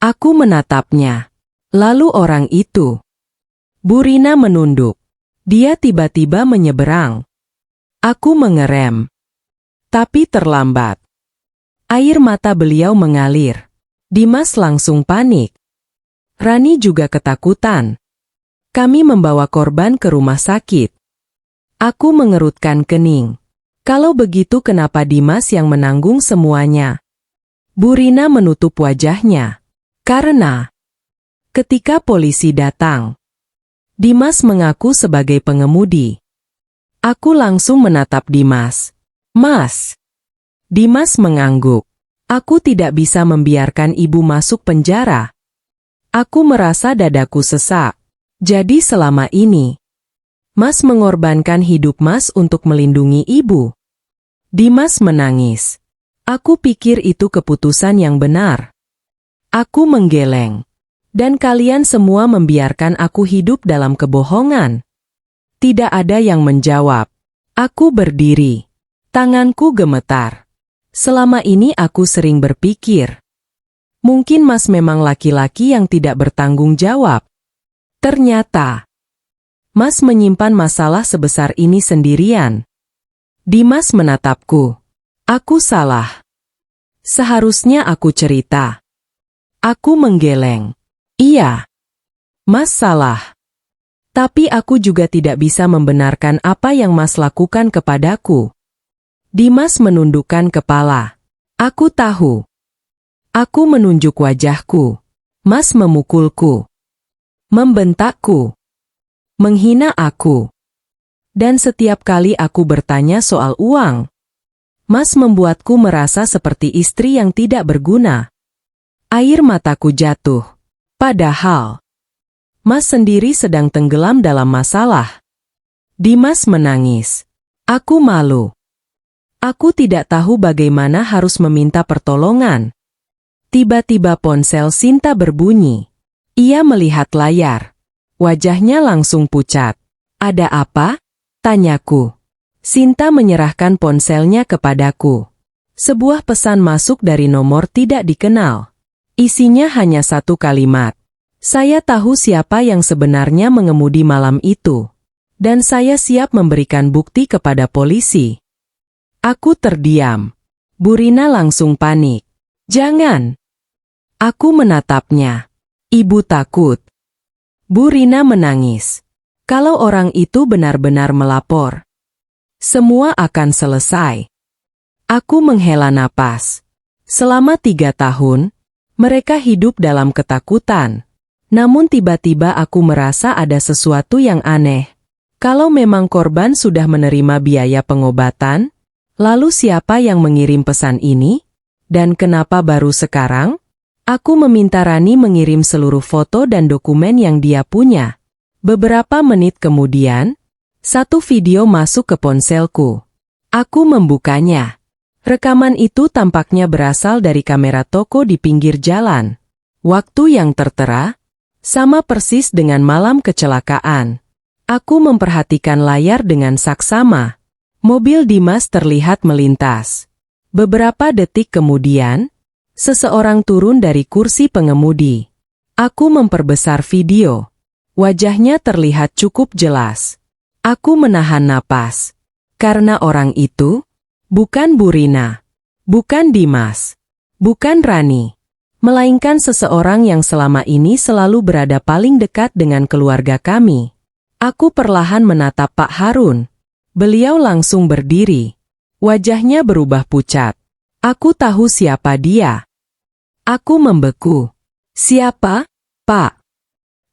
Aku menatapnya. Lalu orang itu. Bu Rina menunduk. Dia tiba-tiba menyeberang. Aku mengerem. Tapi terlambat. Air mata beliau mengalir. Dimas langsung panik. Rani juga ketakutan. Kami membawa korban ke rumah sakit. Aku mengerutkan kening. Kalau begitu kenapa Dimas yang menanggung semuanya? Bu Rina menutup wajahnya. Karena ketika polisi datang, Dimas mengaku sebagai pengemudi. Aku langsung menatap Dimas. Mas. Dimas mengangguk. Aku tidak bisa membiarkan ibu masuk penjara. Aku merasa dadaku sesak. Jadi selama ini, Mas mengorbankan hidup Mas untuk melindungi ibu. Dimas menangis. Aku pikir itu keputusan yang benar. Aku menggeleng. Dan kalian semua membiarkan aku hidup dalam kebohongan. Tidak ada yang menjawab. Aku berdiri. Tanganku gemetar. Selama ini aku sering berpikir, mungkin Mas memang laki-laki yang tidak bertanggung jawab. Ternyata, Mas menyimpan masalah sebesar ini sendirian. Dimas menatapku. Aku salah. Seharusnya aku cerita. Aku menggeleng. Iya. Mas salah. Tapi aku juga tidak bisa membenarkan apa yang Mas lakukan kepadaku. Dimas menundukkan kepala. Aku tahu. Aku menunjuk wajahku. Mas memukulku. Membentakku. Menghina aku. Dan setiap kali aku bertanya soal uang, Mas membuatku merasa seperti istri yang tidak berguna. Air mataku jatuh. Padahal, Mas sendiri sedang tenggelam dalam masalah. Dimas menangis. Aku malu. Aku tidak tahu bagaimana harus meminta pertolongan. Tiba-tiba ponsel Sinta berbunyi. Ia melihat layar. Wajahnya langsung pucat. Ada apa? Tanyaku. Sinta menyerahkan ponselnya kepadaku. Sebuah pesan masuk dari nomor tidak dikenal. Isinya hanya satu kalimat. Saya tahu siapa yang sebenarnya mengemudi malam itu. Dan saya siap memberikan bukti kepada polisi. Aku terdiam. Bu Rina langsung panik. Jangan. Aku menatapnya. Ibu takut. Bu Rina menangis. Kalau orang itu benar-benar melapor, Semua akan selesai. Aku menghela napas. Selama 3 tahun, mereka hidup dalam ketakutan. Namun tiba-tiba aku merasa ada sesuatu yang aneh. Kalau memang korban sudah menerima biaya pengobatan, lalu siapa yang mengirim pesan ini? Dan kenapa baru sekarang? Aku meminta Rani mengirim seluruh foto dan dokumen yang dia punya. Beberapa menit kemudian, satu video masuk ke ponselku. Aku membukanya. Rekaman itu tampaknya berasal dari kamera toko di pinggir jalan. Waktu yang tertera, sama persis dengan malam kecelakaan. Aku memperhatikan layar dengan saksama. Mobil Dimas terlihat melintas. Beberapa detik kemudian, seseorang turun dari kursi pengemudi. Aku memperbesar video. Wajahnya terlihat cukup jelas. Aku menahan napas. Karena orang itu, bukan Burina, bukan Dimas, bukan Rani, melainkan seseorang yang selama ini selalu berada paling dekat dengan keluarga kami. Aku perlahan menatap Pak Harun. Beliau langsung berdiri. Wajahnya berubah pucat. Aku tahu siapa dia. Aku membeku. Siapa, Pak?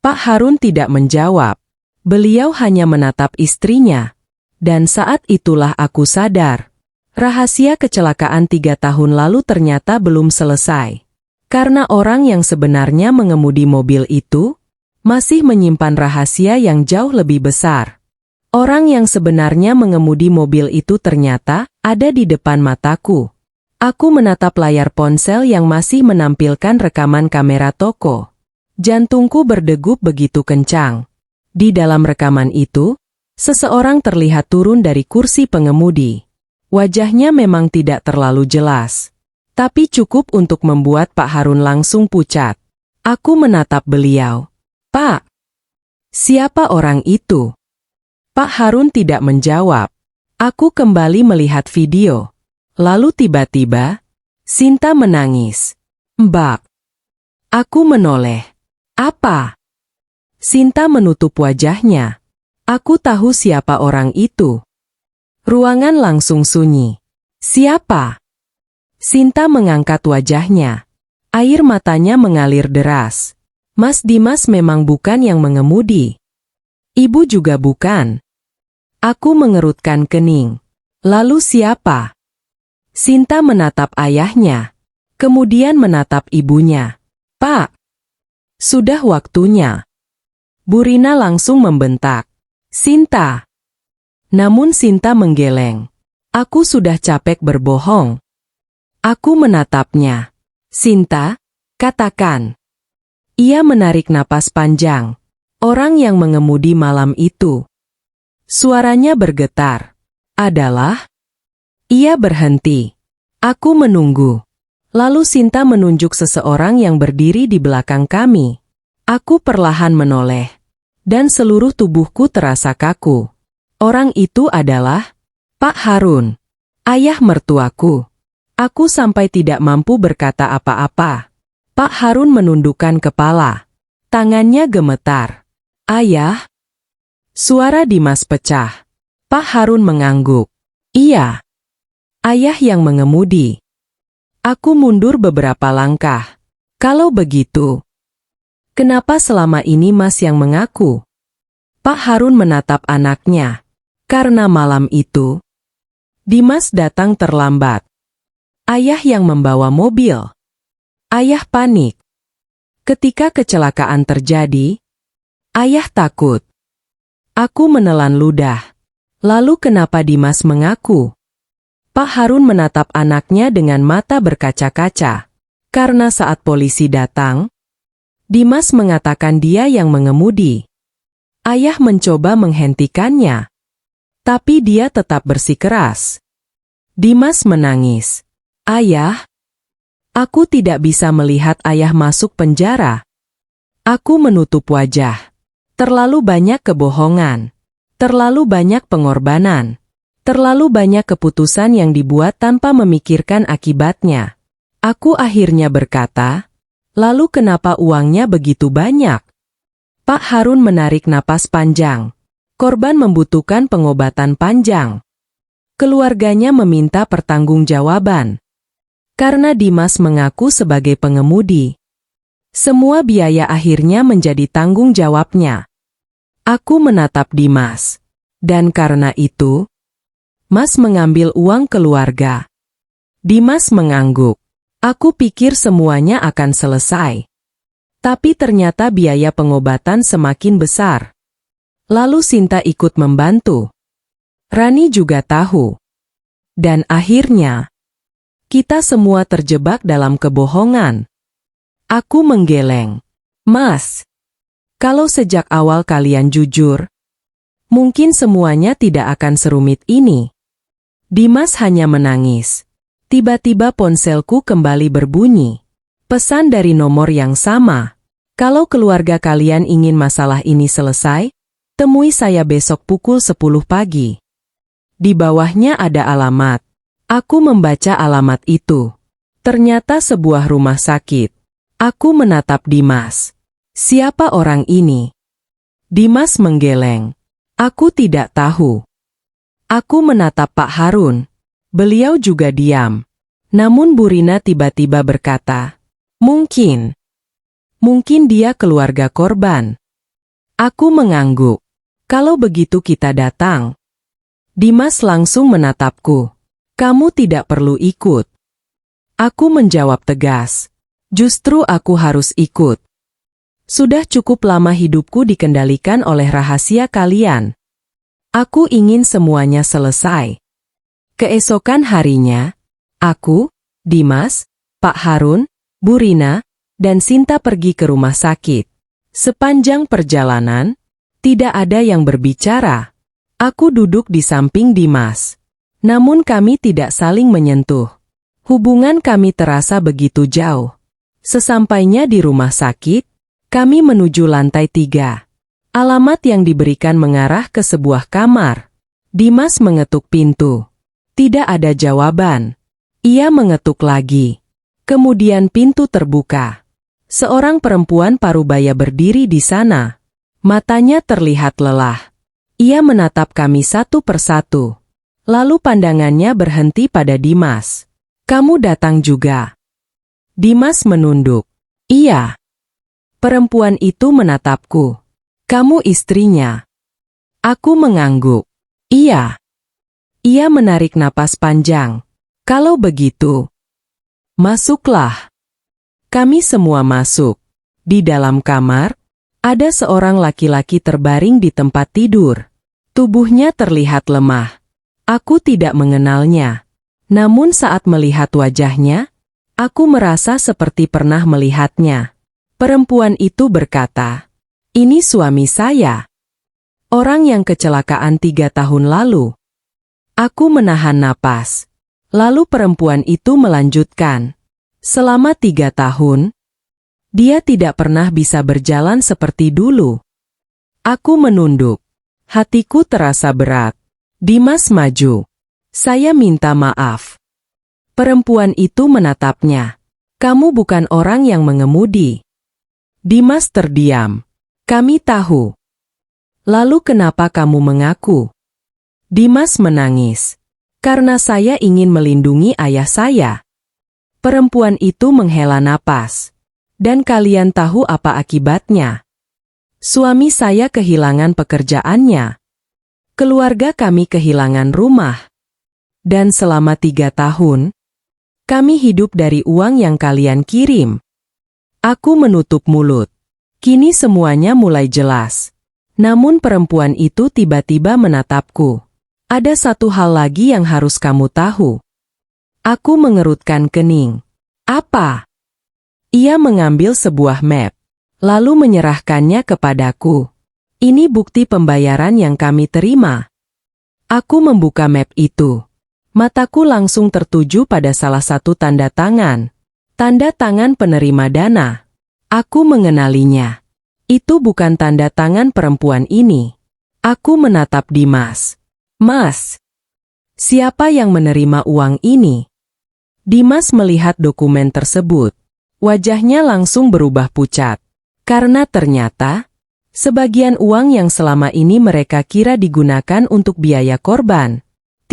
Pak Harun tidak menjawab. Beliau hanya menatap istrinya. Dan saat itulah aku sadar. Rahasia kecelakaan 3 tahun lalu ternyata belum selesai. Karena orang yang sebenarnya mengemudi mobil itu, masih menyimpan rahasia yang jauh lebih besar. Orang yang sebenarnya mengemudi mobil itu ternyata ada di depan mataku. Aku menatap layar ponsel yang masih menampilkan rekaman kamera toko. Jantungku berdegup begitu kencang. Di dalam rekaman itu, seseorang terlihat turun dari kursi pengemudi. Wajahnya memang tidak terlalu jelas, tapi cukup untuk membuat Pak Harun langsung pucat. Aku menatap beliau. Pak, siapa orang itu? Pak Harun tidak menjawab. Aku kembali melihat video. Lalu tiba-tiba, Sinta menangis. Mbak. Aku menoleh. Apa? Sinta menutup wajahnya. Aku tahu siapa orang itu. Ruangan langsung sunyi. Siapa? Sinta mengangkat wajahnya. Air matanya mengalir deras. Mas Dimas memang bukan yang mengemudi. Ibu juga bukan. Aku mengerutkan kening. Lalu siapa? Sinta menatap ayahnya. Kemudian menatap ibunya. Pak, sudah waktunya. Burina langsung membentak. Sinta. Namun Sinta menggeleng. Aku sudah capek berbohong. Aku menatapnya. Sinta, katakan. Ia menarik napas panjang. Orang yang mengemudi malam itu. Suaranya bergetar. Adalah? Ia berhenti. Aku menunggu. Lalu Sinta menunjuk seseorang yang berdiri di belakang kami. Aku perlahan menoleh. Dan seluruh tubuhku terasa kaku. Orang itu adalah Pak Harun, ayah mertuaku. Aku sampai tidak mampu berkata apa-apa. Pak Harun menundukkan kepala. Tangannya gemetar. Ayah? Suara Dimas pecah. Pak Harun mengangguk. Iya. Ayah yang mengemudi. Aku mundur beberapa langkah. Kalau begitu, kenapa selama ini Mas yang mengaku? Pak Harun menatap anaknya. Karena malam itu, Dimas datang terlambat. Ayah yang membawa mobil. Ayah panik. Ketika kecelakaan terjadi, ayah takut. Aku menelan ludah. Lalu kenapa Dimas mengaku? Pak Harun menatap anaknya dengan mata berkaca-kaca. Karena saat polisi datang, Dimas mengatakan dia yang mengemudi. Ayah mencoba menghentikannya. Tapi dia tetap bersikeras. Dimas menangis. Ayah, aku tidak bisa melihat ayah masuk penjara. Aku menutup wajah. Terlalu banyak kebohongan. Terlalu banyak pengorbanan. Terlalu banyak keputusan yang dibuat tanpa memikirkan akibatnya. Aku akhirnya berkata, lalu kenapa uangnya begitu banyak? Pak Harun menarik napas panjang. Korban membutuhkan pengobatan panjang. Keluarganya meminta pertanggungjawaban. Karena Dimas mengaku sebagai pengemudi, semua biaya akhirnya menjadi tanggung jawabnya. Aku menatap Dimas. Dan karena itu, Mas mengambil uang keluarga. Dimas mengangguk. Aku pikir semuanya akan selesai. Tapi ternyata biaya pengobatan semakin besar. Lalu Sinta ikut membantu. Rani juga tahu. Dan akhirnya, kita semua terjebak dalam kebohongan. Aku menggeleng. Mas, kalau sejak awal kalian jujur, mungkin semuanya tidak akan serumit ini. Dimas hanya menangis. Tiba-tiba ponselku kembali berbunyi. Pesan dari nomor yang sama. Kalau keluarga kalian ingin masalah ini selesai, temui saya besok pukul 10 pagi. Di bawahnya ada alamat. Aku membaca alamat itu. Ternyata sebuah rumah sakit. Aku menatap Dimas. Siapa orang ini? Dimas menggeleng. Aku tidak tahu. Aku menatap Pak Harun. Beliau juga diam. Namun Bu Rina tiba-tiba berkata, Mungkin dia keluarga korban. Aku mengangguk. Kalau begitu kita datang. Dimas langsung menatapku. Kamu tidak perlu ikut. Aku menjawab tegas. Justru aku harus ikut. Sudah cukup lama hidupku dikendalikan oleh rahasia kalian. Aku ingin semuanya selesai. Keesokan harinya, aku, Dimas, Pak Harun, Bu Rina, dan Sinta pergi ke rumah sakit. Sepanjang perjalanan, tidak ada yang berbicara. Aku duduk di samping Dimas. Namun kami tidak saling menyentuh. Hubungan kami terasa begitu jauh. Sesampainya di rumah sakit, kami menuju lantai 3. Alamat yang diberikan mengarah ke sebuah kamar. Dimas mengetuk pintu. Tidak ada jawaban. Ia mengetuk lagi. Kemudian pintu terbuka. Seorang perempuan parubaya berdiri di sana. Matanya terlihat lelah. Ia menatap kami satu persatu. Lalu pandangannya berhenti pada Dimas. Kamu datang juga. Dimas menunduk. Iya. Perempuan itu menatapku. Kamu istrinya. Aku mengangguk. Iya. Ia menarik napas panjang. Kalau begitu, masuklah. Kami semua masuk. Di dalam kamar, ada seorang laki-laki terbaring di tempat tidur. Tubuhnya terlihat lemah. Aku tidak mengenalnya. Namun saat melihat wajahnya, aku merasa seperti pernah melihatnya. Perempuan itu berkata, "Ini suami saya. Orang yang kecelakaan 3 tahun lalu." Aku menahan napas. Lalu perempuan itu melanjutkan. Selama 3 tahun, dia tidak pernah bisa berjalan seperti dulu. Aku menunduk. Hatiku terasa berat. Dimas maju. Saya minta maaf. Perempuan itu menatapnya. Kamu bukan orang yang mengemudi. Dimas terdiam. Kami tahu. Lalu kenapa kamu mengaku? Dimas menangis. Karena saya ingin melindungi ayah saya. Perempuan itu menghela napas. Dan kalian tahu apa akibatnya? Suami saya kehilangan pekerjaannya. Keluarga kami kehilangan rumah. Dan selama 3 tahun, kami hidup dari uang yang kalian kirim. Aku menutup mulut. Kini semuanya mulai jelas. Namun perempuan itu tiba-tiba menatapku. Ada satu hal lagi yang harus kamu tahu. Aku mengerutkan kening. Apa? Ia mengambil sebuah map, lalu menyerahkannya kepadaku. Ini bukti pembayaran yang kami terima. Aku membuka map itu. Mataku langsung tertuju pada salah satu tanda tangan. Tanda tangan penerima dana. Aku mengenalinya. Itu bukan tanda tangan perempuan ini. Aku menatap Dimas. Mas, siapa yang menerima uang ini? Dimas melihat dokumen tersebut. Wajahnya langsung berubah pucat. Karena ternyata, sebagian uang yang selama ini mereka kira digunakan untuk biaya korban,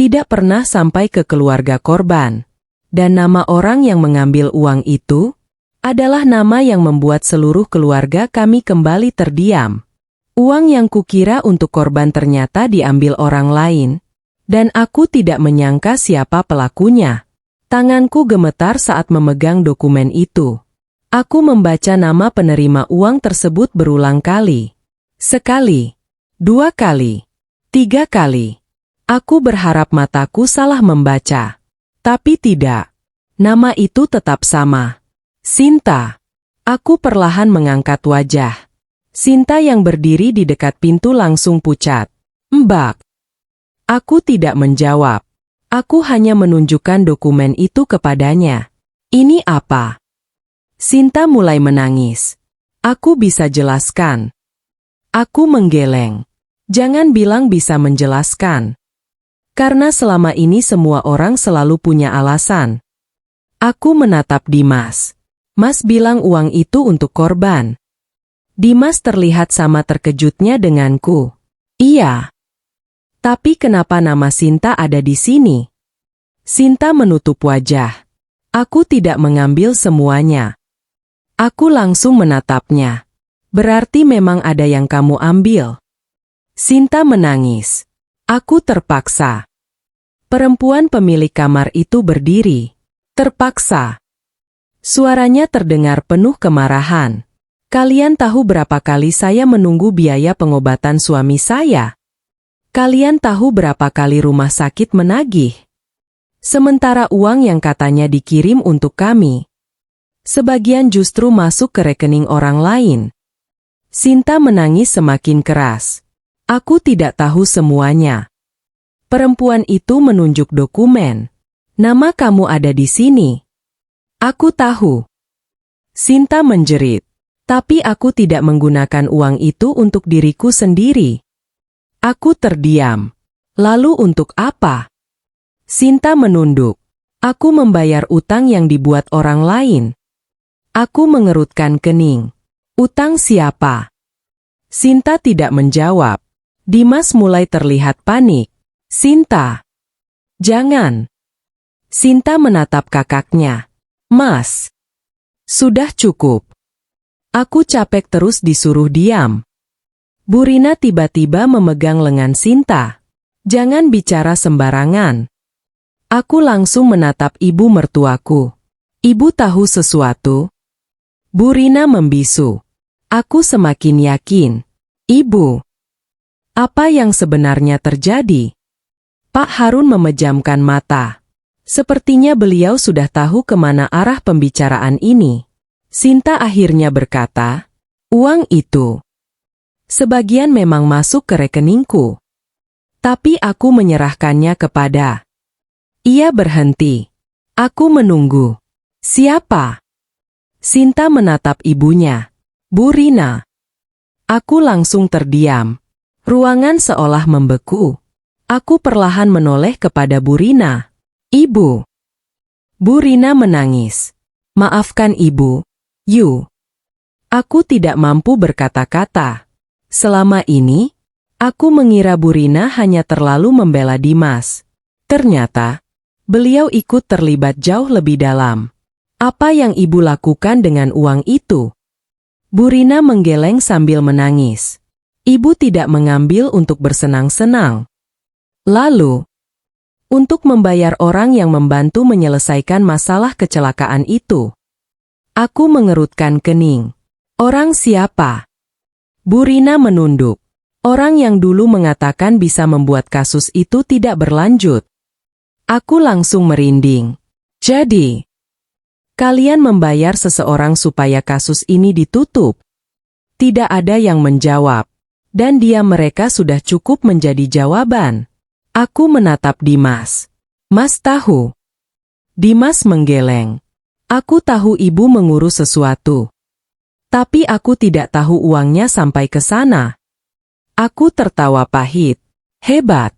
Tidak pernah sampai ke keluarga korban. Dan nama orang yang mengambil uang itu adalah nama yang membuat seluruh keluarga kami kembali terdiam. Uang yang kukira untuk korban ternyata diambil orang lain. Dan aku tidak menyangka siapa pelakunya. Tanganku gemetar saat memegang dokumen itu. Aku membaca nama penerima uang tersebut berulang kali. Sekali, 2 kali, 3 kali. Aku berharap mataku salah membaca. Tapi tidak. Nama itu tetap sama. Sinta. Aku perlahan mengangkat wajah. Sinta yang berdiri di dekat pintu langsung pucat. Mbak. Aku tidak menjawab. Aku hanya menunjukkan dokumen itu kepadanya. Ini apa? Sinta mulai menangis. Aku bisa jelaskan. Aku menggeleng. Jangan bilang bisa menjelaskan. Karena selama ini semua orang selalu punya alasan. Aku menatap Dimas. Mas bilang uang itu untuk korban. Dimas terlihat sama terkejutnya denganku. Iya. Tapi kenapa nama Sinta ada di sini? Sinta menutup wajah. Aku tidak mengambil semuanya. Aku langsung menatapnya. Berarti memang ada yang kamu ambil. Sinta menangis. Aku terpaksa. Perempuan pemilik kamar itu berdiri. Terpaksa. Suaranya terdengar penuh kemarahan. Kalian tahu berapa kali saya menunggu biaya pengobatan suami saya? Kalian tahu berapa kali rumah sakit menagih? Sementara uang yang katanya dikirim untuk kami, sebagian justru masuk ke rekening orang lain. Sinta menangis semakin keras. Aku tidak tahu semuanya. Perempuan itu menunjuk dokumen. Nama kamu ada di sini. Aku tahu. Sinta menjerit. Tapi aku tidak menggunakan uang itu untuk diriku sendiri. Aku terdiam. Lalu untuk apa? Sinta menunduk. Aku membayar utang yang dibuat orang lain. Aku mengerutkan kening. Utang siapa? Sinta tidak menjawab. Dimas mulai terlihat panik. Sinta. Jangan. Sinta menatap kakaknya. Mas. Sudah cukup. Aku capek terus disuruh diam. Bu Rina tiba-tiba memegang lengan Sinta. Jangan bicara sembarangan. Aku langsung menatap ibu mertuaku. Ibu tahu sesuatu? Bu Rina membisu. Aku semakin yakin. Ibu. Apa yang sebenarnya terjadi? Pak Harun memejamkan mata. Sepertinya beliau sudah tahu kemana arah pembicaraan ini. Sinta akhirnya berkata, uang itu. Sebagian memang masuk ke rekeningku. Tapi aku menyerahkannya kepada. Ia berhenti. Aku menunggu. Siapa? Sinta menatap ibunya. Bu Rina. Aku langsung terdiam. Ruangan seolah membeku. Aku perlahan menoleh kepada Bu Rina. Ibu. Bu Rina menangis. Maafkan ibu. You. Aku tidak mampu berkata-kata. Selama ini, aku mengira Bu Rina hanya terlalu membela Dimas. Ternyata, beliau ikut terlibat jauh lebih dalam. Apa yang ibu lakukan dengan uang itu? Bu Rina menggeleng sambil menangis. Ibu tidak mengambil untuk bersenang-senang. Lalu, untuk membayar orang yang membantu menyelesaikan masalah kecelakaan itu. Aku mengerutkan kening. Orang siapa? Bu Rina menunduk. Orang yang dulu mengatakan bisa membuat kasus itu tidak berlanjut. Aku langsung merinding. Jadi, kalian membayar seseorang supaya kasus ini ditutup? Tidak ada yang menjawab. Dan mereka sudah cukup menjadi jawaban. Aku menatap Dimas. Mas tahu? Dimas menggeleng. Aku tahu ibu mengurus sesuatu. Tapi aku tidak tahu uangnya sampai ke sana. Aku tertawa pahit. Hebat.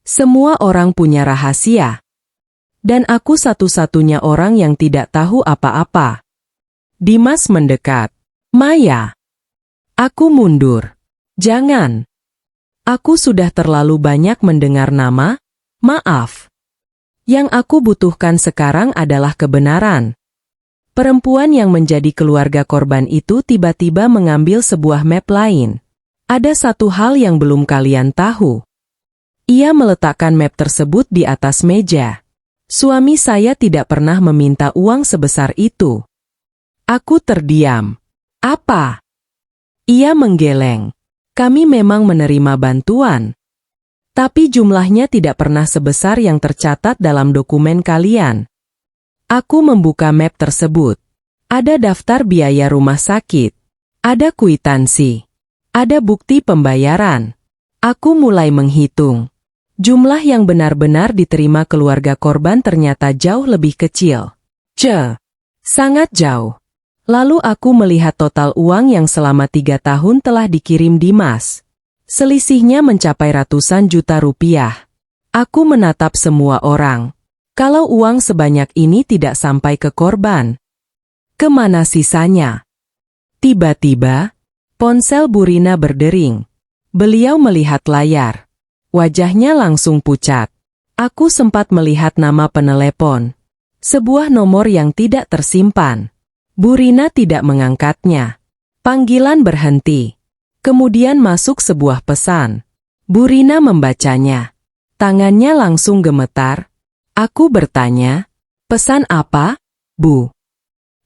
Semua orang punya rahasia. Dan aku satu-satunya orang yang tidak tahu apa-apa. Dimas mendekat. Maya. Aku mundur. Jangan. Aku sudah terlalu banyak mendengar nama, Maaf. Yang aku butuhkan sekarang adalah kebenaran. Perempuan yang menjadi keluarga korban itu tiba-tiba mengambil sebuah map lain. Ada satu hal yang belum kalian tahu. Ia meletakkan map tersebut di atas meja. Suami saya tidak pernah meminta uang sebesar itu. Aku terdiam. Apa? Ia menggeleng. Kami memang menerima bantuan. Tapi jumlahnya tidak pernah sebesar yang tercatat dalam dokumen kalian. Aku membuka map tersebut. Ada daftar biaya rumah sakit. Ada kwitansi. Ada bukti pembayaran. Aku mulai menghitung. Jumlah yang benar-benar diterima keluarga korban ternyata jauh lebih kecil. Sangat jauh. Lalu aku melihat total uang yang selama 3 tahun telah dikirim Dimas. Selisihnya mencapai ratusan juta rupiah. Aku menatap semua orang. Kalau uang sebanyak ini tidak sampai ke korban, kemana sisanya? Tiba-tiba, ponsel Bu Rina berdering. Beliau melihat layar. Wajahnya langsung pucat. Aku sempat melihat nama penelepon. Sebuah nomor yang tidak tersimpan. Bu Rina tidak mengangkatnya. Panggilan berhenti. Kemudian masuk sebuah pesan. Bu Rina membacanya. Tangannya langsung gemetar. Aku bertanya, pesan apa, Bu?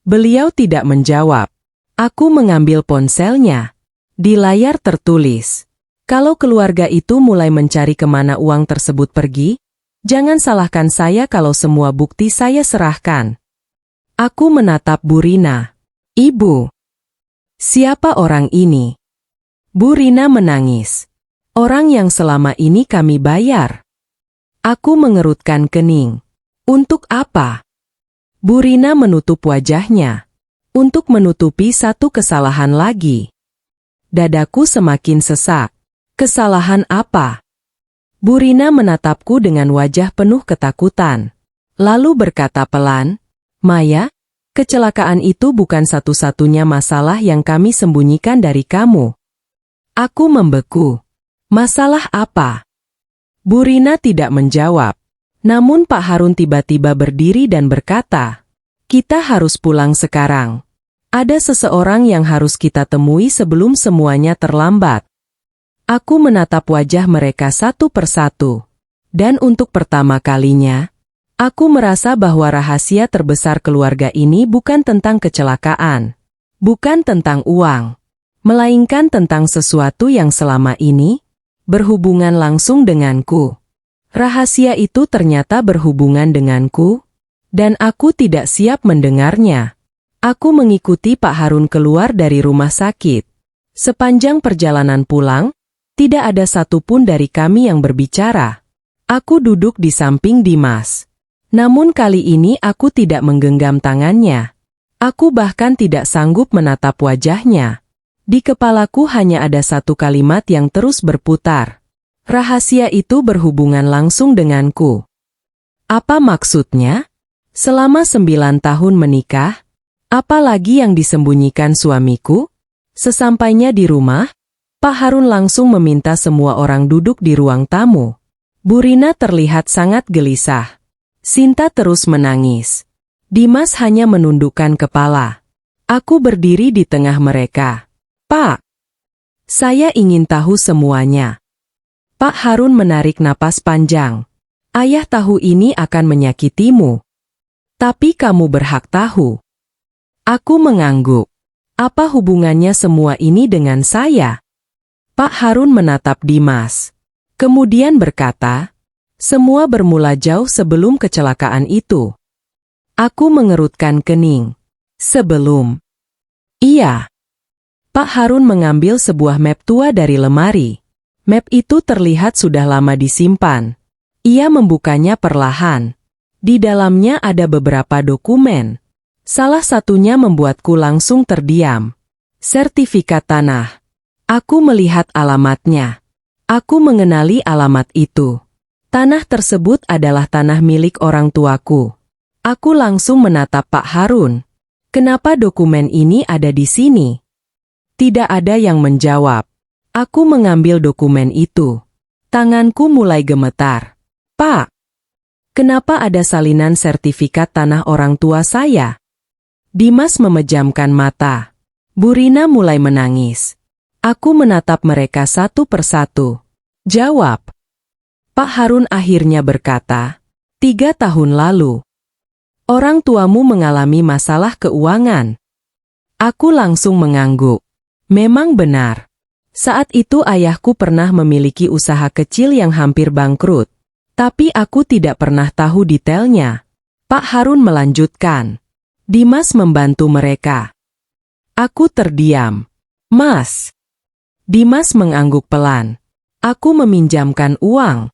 Beliau tidak menjawab. Aku mengambil ponselnya. Di layar tertulis, kalau keluarga itu mulai mencari kemana uang tersebut pergi, jangan salahkan saya kalau semua bukti saya serahkan. Aku menatap Bu Rina. Ibu, siapa orang ini? Bu Rina menangis. Orang yang selama ini kami bayar. Aku mengerutkan kening. Untuk apa? Bu Rina menutup wajahnya. Untuk menutupi satu kesalahan lagi. Dadaku semakin sesak. Kesalahan apa? Bu Rina menatapku dengan wajah penuh ketakutan. Lalu berkata pelan, Maya, kecelakaan itu bukan satu-satunya masalah yang kami sembunyikan dari kamu. Aku membeku. Masalah apa? Bu Rina tidak menjawab. Namun Pak Harun tiba-tiba berdiri dan berkata, kita harus pulang sekarang. Ada seseorang yang harus kita temui sebelum semuanya terlambat. Aku menatap wajah mereka satu persatu. Dan untuk pertama kalinya, aku merasa bahwa rahasia terbesar keluarga ini bukan tentang kecelakaan. Bukan tentang uang. Melainkan tentang sesuatu yang selama ini berhubungan langsung denganku. Rahasia itu ternyata berhubungan denganku, dan aku tidak siap mendengarnya. Aku mengikuti Pak Harun keluar dari rumah sakit. Sepanjang perjalanan pulang, tidak ada satupun dari kami yang berbicara. Aku duduk di samping Dimas. Namun kali ini aku tidak menggenggam tangannya. Aku bahkan tidak sanggup menatap wajahnya. Di kepalaku hanya ada satu kalimat yang terus berputar. Rahasia itu berhubungan langsung denganku. Apa maksudnya? Selama 9 tahun menikah, apa lagi yang disembunyikan suamiku? Sesampainya di rumah, Pak Harun langsung meminta semua orang duduk di ruang tamu. Bu Rina terlihat sangat gelisah. Sinta terus menangis. Dimas hanya menundukkan kepala. Aku berdiri di tengah mereka. Pak, saya ingin tahu semuanya. Pak Harun menarik napas panjang. Ayah tahu ini akan menyakitimu. Tapi kamu berhak tahu. Aku mengangguk. Apa hubungannya semua ini dengan saya? Pak Harun menatap Dimas. Kemudian berkata, semua bermula jauh sebelum kecelakaan itu. Aku mengerutkan kening. Sebelum. Iya. Pak Harun mengambil sebuah map tua dari lemari. Map itu terlihat sudah lama disimpan. Ia membukanya perlahan. Di dalamnya ada beberapa dokumen. Salah satunya membuatku langsung terdiam. Sertifikat tanah. Aku melihat alamatnya. Aku mengenali alamat itu. Tanah tersebut adalah tanah milik orang tuaku. Aku langsung menatap Pak Harun. Kenapa dokumen ini ada di sini? Tidak ada yang menjawab. Aku mengambil dokumen itu. Tanganku mulai gemetar. Pak, kenapa ada salinan sertifikat tanah orang tua saya? Dimas memejamkan mata. Bu Rina mulai menangis. Aku menatap mereka satu persatu. Jawab. Pak Harun akhirnya berkata, 3 tahun lalu. Orang tuamu mengalami masalah keuangan. Aku langsung mengangguk. Memang benar. Saat itu ayahku pernah memiliki usaha kecil yang hampir bangkrut. Tapi aku tidak pernah tahu detailnya. Pak Harun melanjutkan. Dimas membantu mereka. Aku terdiam. Mas. Dimas mengangguk pelan. Aku meminjamkan uang.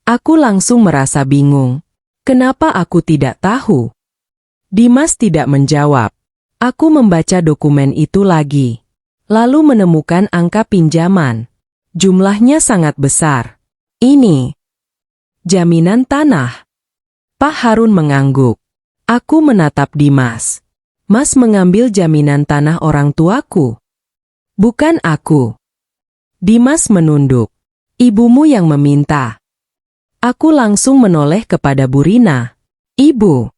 Aku langsung merasa bingung. Kenapa aku tidak tahu? Dimas tidak menjawab. Aku membaca dokumen itu lagi. Lalu menemukan angka pinjaman. Jumlahnya sangat besar. Ini jaminan tanah. Pak Harun mengangguk. Aku menatap Dimas. Mas mengambil jaminan tanah orang tuaku. Bukan aku. Dimas menunduk. Ibumu yang meminta. Aku langsung menoleh kepada Bu Rina. Ibu,